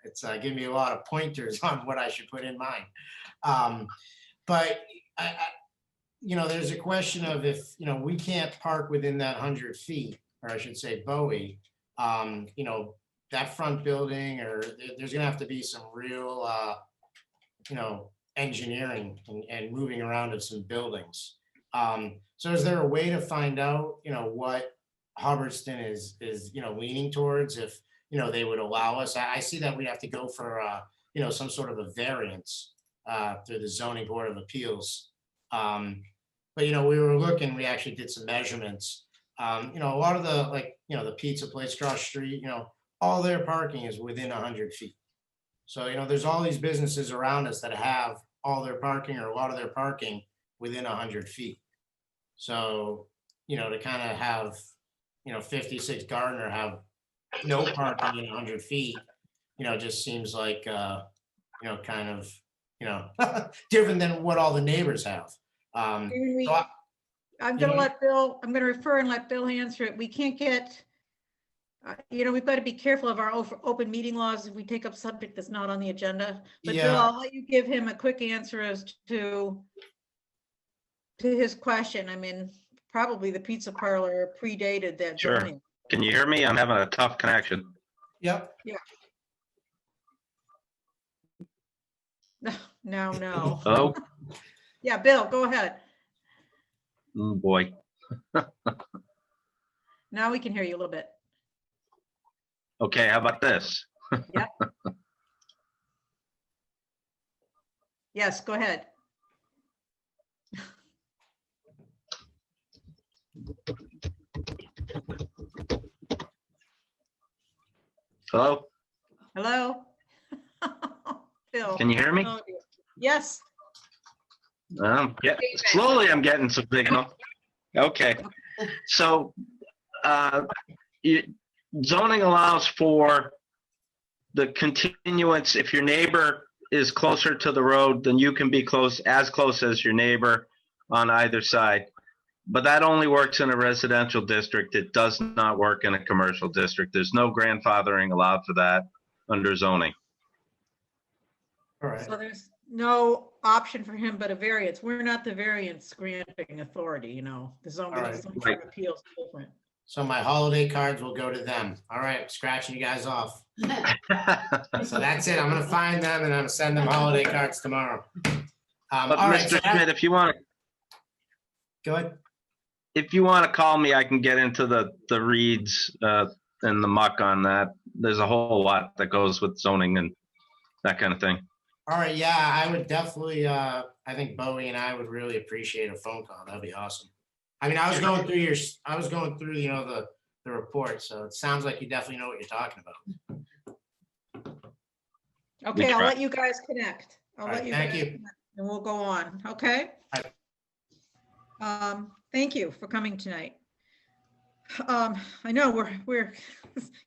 It's giving me a lot of pointers on what I should put in mine. But there's a question of if, we can't park within that 100 feet, or I should say Bowie, that front building, or there's gonna have to be some real, engineering and moving around of some buildings. So is there a way to find out, what Hubbardston is leaning towards, if, they would allow us? I see that we have to go for, some sort of a variance through the zoning board of appeals. But, we were looking, we actually did some measurements. A lot of the, the pizza place across the street, all their parking is within 100 feet. So, there's all these businesses around us that have all their parking, or a lot of their parking, within 100 feet. So, to kind of have, 56 Gardner have no parking in 100 feet, just seems like, kind of, different than what all the neighbors have. I'm So gonna let Bill, I'm gonna refer and let Bill answer it. We can't get, we've got to be careful of our open meeting laws if we take up subject that's not on the agenda. But Bill, Yeah. I'll let you give him a quick answer as to his question. I mean, probably the pizza parlor predated that Sure. zoning. Can you hear me? I'm having a tough connection. Yep. No. Oh, Yeah, Bill, go ahead. oh boy. Now we can hear you a little bit. Okay, how about this? Yes, go ahead. Hello? Hello? Bill. Can you hear me? Oh, dear. Yes. Yeah, slowly I'm getting some signal. Okay, so zoning allows for the continuance. If your neighbor is closer to the road, then you can be as close as your neighbor on either side. But that only works in a residential district. It does not work in a commercial district. There's no grandfathering allowed for that under zoning. All right. So there's no option for him but a variance. We're not the variance granting authority, the zoning All right. board of appeals is different. So my holiday cards will go to them. All right, scratching you guys off. So that's it. I'm gonna find them and I'm gonna send them holiday cards tomorrow. But All right, so Mr. Schmidt, if you want to, go ahead. if you want to call me, I can get into the reads and the muck on that. There's a whole lot that goes with zoning and that kind of thing. All right, yeah, I would definitely, I think Bowie and I would really appreciate a phone call. That'd be awesome. I mean, I was going through, the report, so it sounds like you definitely know what you're talking about. Okay, I'll try. let you guys connect. I'll All let right, you thank guys you. connect, and we'll go on, okay? Thank you for coming tonight. I know we're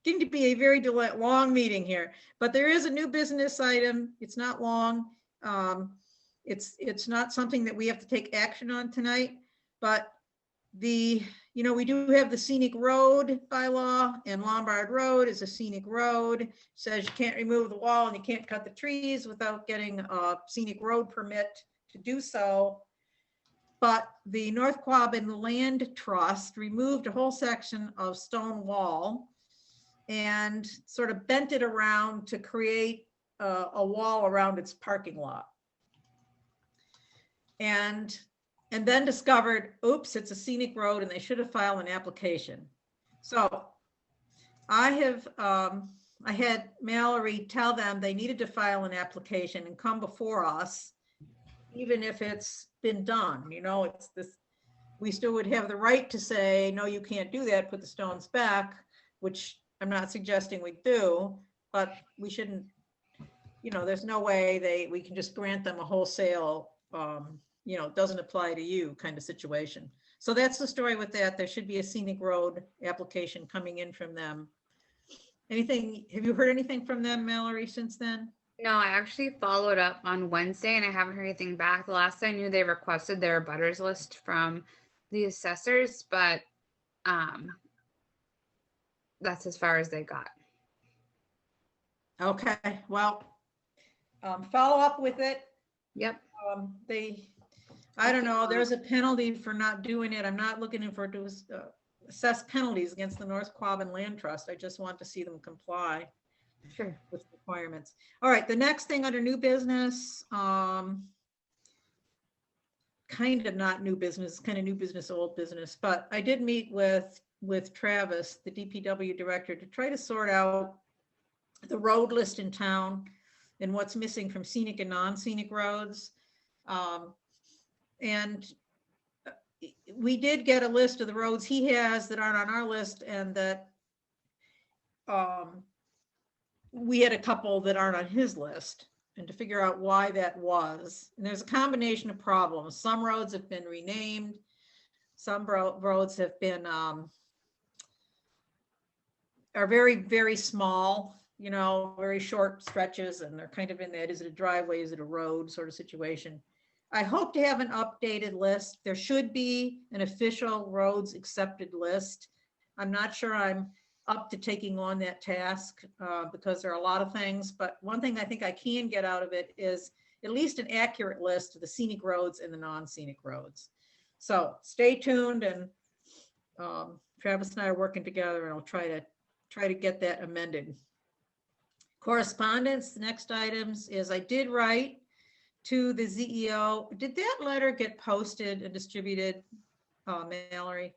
getting to be a very long meeting here, but there is a new business item. It's not long. It's not something that we have to take action on tonight, but we do have the scenic road bylaw, and Lombard Road is a scenic road. Says you can't remove the wall and you can't cut the trees without getting a scenic road permit to do so. But the North Quabbin Land Trust removed a whole section of stone wall and sort of bent it around to create a wall around its parking lot. And then discovered, oops, it's a scenic road and they should have filed an application. So I had Mallory tell them they needed to file an application and come before us, even if it's been done. It's this, we still would have the right to say, no, you can't do that, put the stones back, which I'm not suggesting we do, but we shouldn't, there's no way we can just grant them a wholesale, doesn't apply to you kind of situation. So that's the story with that. There should be a scenic road application coming in from them. Have you heard anything from them, Mallory, since then? No, I actually followed up on Wednesday and I haven't heard anything back. The last I knew, they requested their abutters list from the assessors, but that's as far as they got. Okay, well, follow up with it. Yep. I don't know, there's a penalty for not doing it. I'm not looking for to assess penalties against the North Quabbin Land Trust. I just want to see them comply. Sure. With requirements. All right, the next thing under new business, kind of not new business, kind of new business, old business, but I did meet with Travis, the DPW director, to try to sort out the road list in town and what's missing from scenic and non-scenic roads. And we did get a list of the roads he has that aren't on our list, and that we had a couple that aren't on his list, and to figure out why that was. And there's a combination of problems. Some roads have been renamed. Some roads have been, are very, very small, very short stretches, and they're kind of in that, is it a driveway, is it a road sort of situation. I hope to have an updated list. There should be an official roads accepted list. I'm not sure I'm up to taking on that task because there are a lot of things, but one thing I think I can get out of it is at least an accurate list of the scenic roads and the non-scenic roads. So stay tuned, and Travis and I are working together, and I'll try to get that amended. Correspondence, the next items is I did write to the ZEO. Did that letter get posted and distributed, Mallory?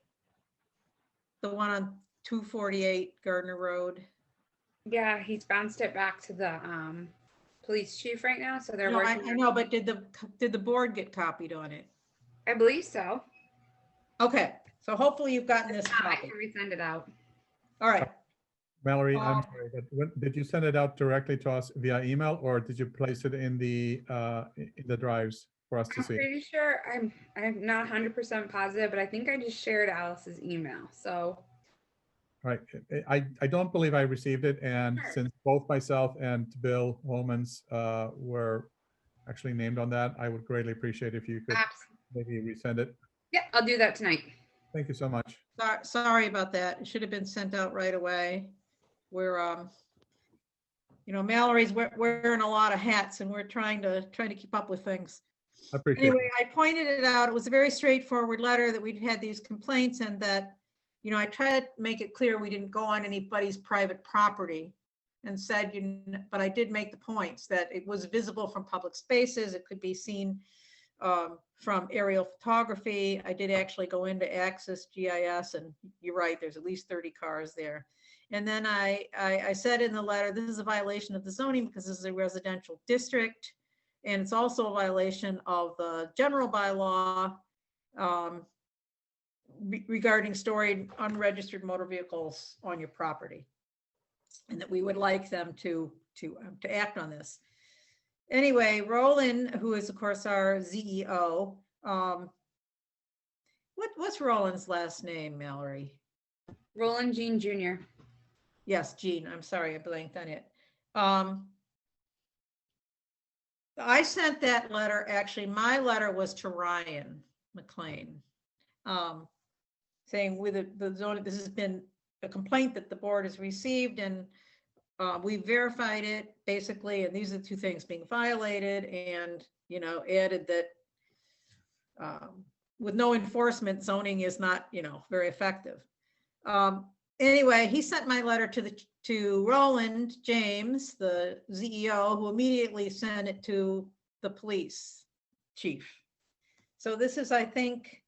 The one on 248 Gardner Road. Yeah, he's bounced it back to the police chief right now, so they're No, working. I know, but did the board get copied on it? I believe so. Okay, so hopefully you've gotten this I copy. can resend it out. All right. Mallory, I'm sorry, but did you send it out directly to us via email, or did you place it in the drives for us to I'm see? pretty sure I'm not 100% positive, but I think I just shared Alice's email. So Right. I don't believe I received it, and Sure. since both myself and Bill Holmans were actually named on that, I would greatly appreciate if you could maybe resend it. Yeah, I'll do that tonight. Thank you so much. Sorry about that. It should have been sent out right away. We're, Mallory's wearing a lot of hats, and we're trying to keep up with things. I appreciate Anyway, it. I pointed it out. It was a very straightforward letter that we'd had these complaints, and that you know, I tried to make it clear we didn't go on anybody's private property and said, but I did make the points that it was visible from public spaces. It could be seen from aerial photography. I did actually go into Access GIS, and you're right, there's at least 30 cars there. And then I said in the letter, this is a violation of the zoning because this is a residential district. And it's also a violation of the general bylaw regarding storing unregistered motor vehicles on your property. And that we would like them to act on this. Anyway, Roland, who is of course our ZEO, what's Roland's last name, Mallory? Roland Jean Jr. Yes, Jean, I'm sorry, I blanked on it. I sent that letter, actually, my letter was to Ryan McLean, saying with the zone, this has been a complaint that the board has received, and we verified it basically, and these are the two things being violated, and, you know, added that with no enforcement, zoning is not, you know, very effective. Anyway, he sent my letter to Roland James, the ZEO, who immediately sent it to the police chief. So this is, I think,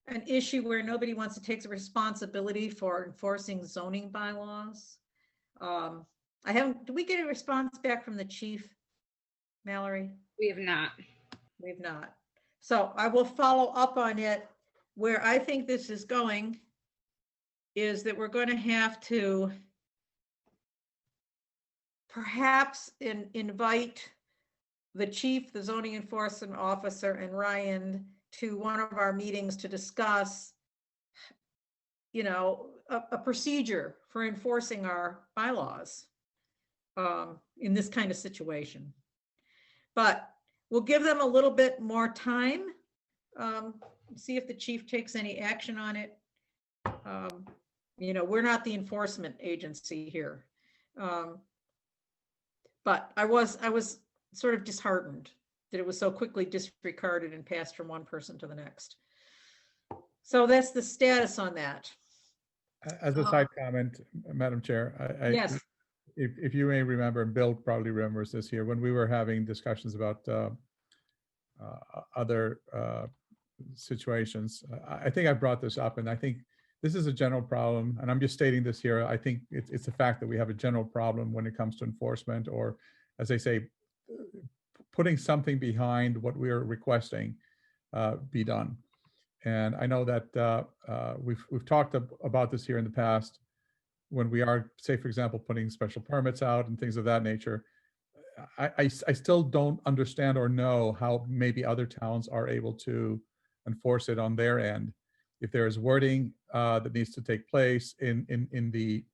an issue where nobody wants to take the responsibility for enforcing zoning bylaws. Did we get a response back from the chief, Mallory? We have not. We've not. So I will follow up on it. Where I think this is going is that we're going to have to perhaps invite the chief, the zoning enforcement officer, and Ryan to one of our meetings to discuss, you know, a procedure for enforcing our bylaws in this kind of situation. But we'll give them a little bit more time, see if the chief takes any action on it. You know, we're not the enforcement agency here. But I was sort of disheartened that it was so quickly disregarded and passed from one person to the next. So that's the status on that. As a side comment, Madam Chair, Yes. If you may remember, and Bill probably remembers this here, when we were having discussions about other situations, I think I brought this up, and I think this is a general problem, and I'm just stating this here. I think it's a fact that we have a general problem when it comes to enforcement, or, as they say, putting something behind what we are requesting be done. And I know that we've talked about this here in the past when we are, say, for example, putting special permits out and things of that nature. I still don't understand or know how maybe other towns are able to enforce it on their end. If there is wording that needs to take place in the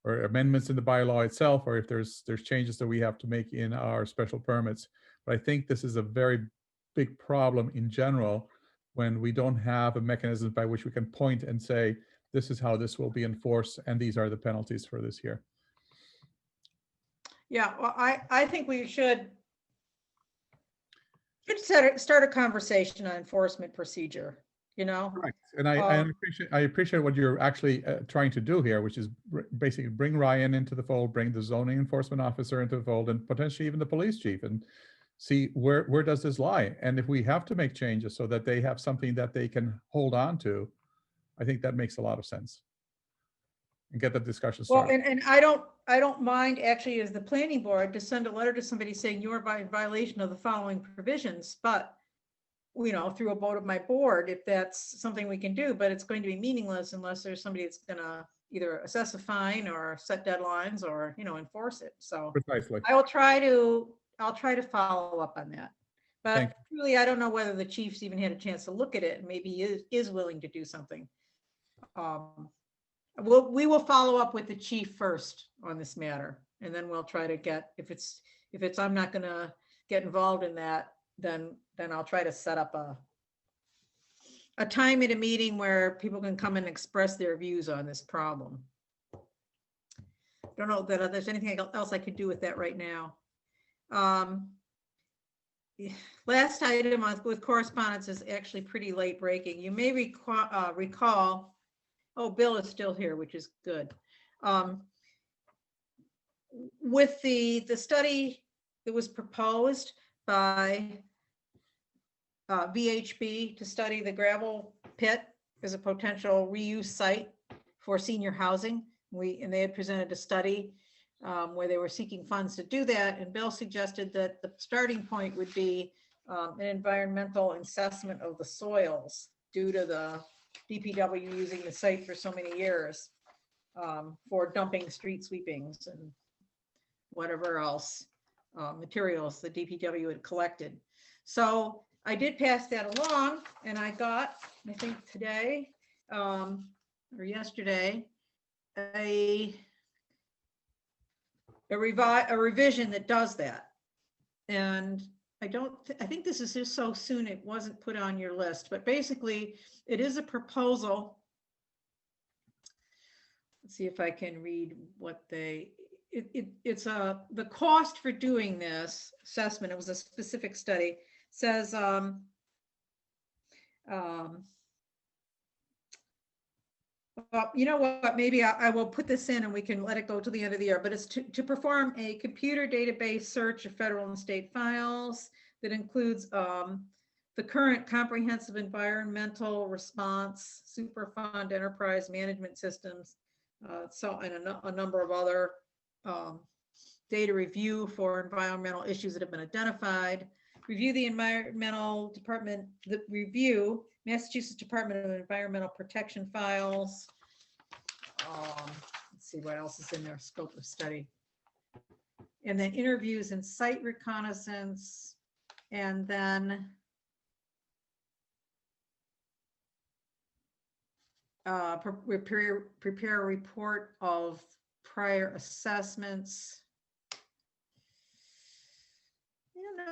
or amendments in the bylaw itself, or if there's changes that we have to make in our special permits. But I think this is a very big problem in general when we don't have a mechanism by which we can point and say, this is how this will be enforced, and these are the penalties for this here. Yeah, well, I think we should start a conversation on enforcement procedure, you know? Correct. And I appreciate what you're actually trying to do here, which is basically bring Ryan into the fold, bring the zoning enforcement officer into the fold, and potentially even the police chief, and see where does this lie. And if we have to make changes so that they have something that they can hold on to, I think that makes a lot of sense. And get the discussion started. Well, and I don't mind actually as the planning board to send a letter to somebody saying you're in violation of the following provisions, but you know, through a vote of my board, if that's something we can do, but it's going to be meaningless unless there's somebody that's gonna either assess a fine or set deadlines or, you know, enforce it. So Precisely. I'll try to follow up on that. Thank But really, I don't know whether the chief's even had a chance to look at it and maybe he is willing to do something. We will follow up with the chief first on this matter, and then we'll try to get, if it's I'm not gonna get involved in that, then I'll try to set up a time at a meeting where people can come and express their views on this problem. Don't know that there's anything else I could do with that right now. last item with correspondence is actually pretty late breaking. You may recall, oh, Bill is still here, which is good. With the study that was proposed by VHB to study the gravel pit as a potential reuse site for senior housing. And they had presented a study where they were seeking funds to do that. And Bill suggested that the starting point would be an environmental assessment of the soils due to the DPW using the site for so many years for dumping street sweepings and whatever else materials the DPW had collected. So I did pass that along, and I got, I think today or yesterday, a revision that does that. And I think this is just so soon it wasn't put on your list, but basically it is a proposal. Let's see if I can read what it's the cost for doing this assessment. It was a specific study. Says well, you know what, maybe I will put this in and we can let it go to the end of the year, but it's to perform a computer database search of federal and state files that includes the current comprehensive environmental response, Superfund enterprise management systems, and a number of other data review for environmental issues that have been identified. Review the environmental department, Massachusetts Department of Environmental Protection files. Let's see what else is in their scope of study. And then interviews and site reconnaissance. And then prepare a report of prior assessments.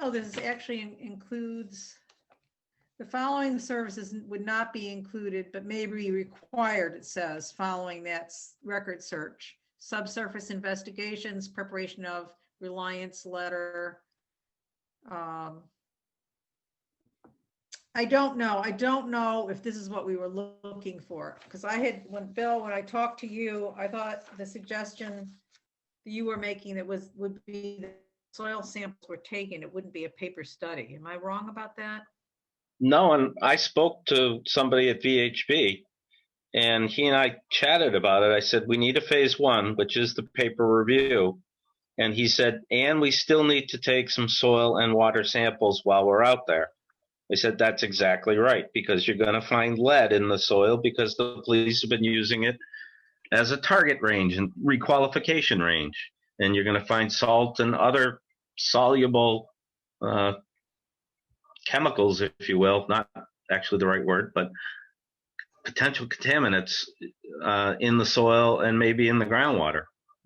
No, this actually includes the following services would not be included, but may be required, it says, following that record search. Subsurface investigations, preparation of reliance letter. I don't know if this is what we were looking for, because when I talked to you, I thought the suggestion that you were making that would be that soil samples were taken, it wouldn't be a paper study. Am I wrong about that? No, and I spoke to somebody at VHB, and he and I chatted about it. I said, we need a phase one, which is the paper review. And he said, and we still need to take some soil and water samples while we're out there. I said, that's exactly right, because you're going to find lead in the soil because the police have been using it as a target range and requalification range. And you're going to find salt and other soluble chemicals, if you will, not actually the right word, but potential contaminants in the soil and maybe in the groundwater.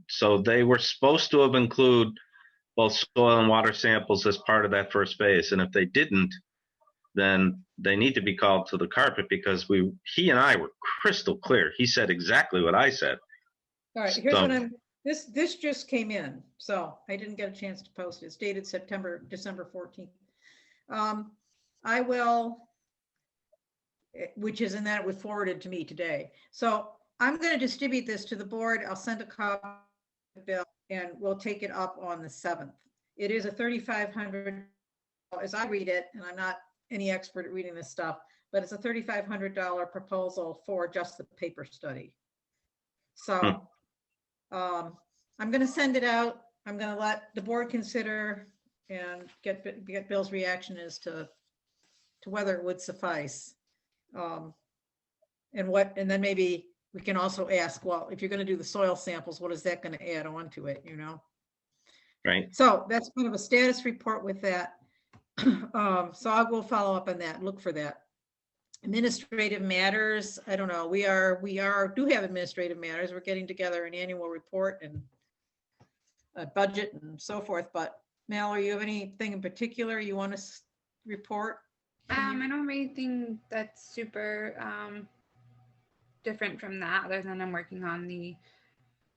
So they were supposed to have included both soil and water samples as part of that first phase. And if they didn't, then they need to be called to the carpet, because he and I were crystal clear. He said exactly what I said. All right, here's what this just came in, so I didn't get a chance to post it. It's dated December 14th. I will, which is in that it was forwarded to me today. So I'm going to distribute this to the board. I'll send a copy to Bill, and we'll take it up on the 7th. It is a $3,500, as I read it, and I'm not any expert at reading this stuff, but it's a $3,500 proposal for just the paper study. So I'm going to send it out. I'm going to let the board consider and get Bill's reaction as to whether it would suffice. And then maybe we can also ask, well, if you're going to do the soil samples, what is that going to add on to it, Right. So that's kind of a status report with that. So I will follow up on that, look for that. Administrative matters, I don't know, we do have administrative matters. We're getting together an annual report and a budget and so forth, but Mallory, you have anything in particular you want to report? I don't have anything that's super different from that, other than I'm working on the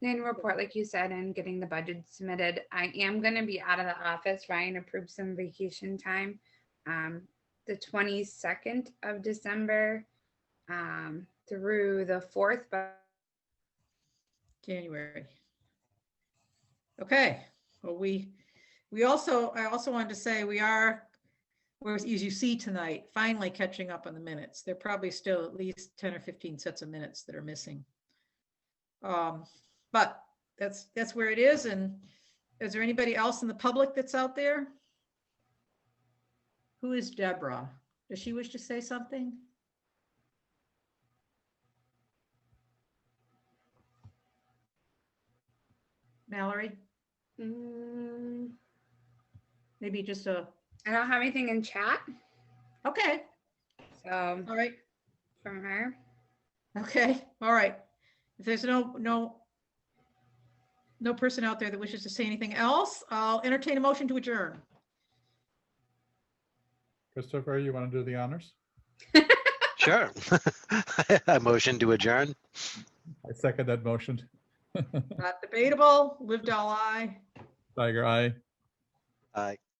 annual report, like you said, and getting the budget submitted. I am going to be out of the office. Ryan approved some vacation time. The 22nd of December through the 4th. January. Okay, well, I also wanted to say as you see tonight, finally catching up on the minutes. There are probably still at least 10 or 15 sets of minutes that are missing. But that's where it is. And is there anybody else in the public that's out there? Who is Deborah? Does she wish to say something? Mallory? Maybe just I don't have anything in chat. okay. So All right. from her. Okay. All right. If there's no person out there that wishes to say anything else, I'll entertain a motion to adjourn. Christopher, you want to do the honors? Sure. I motion to adjourn. I second that motion. Not debatable. Lived all I. Tiger, aye. Aye.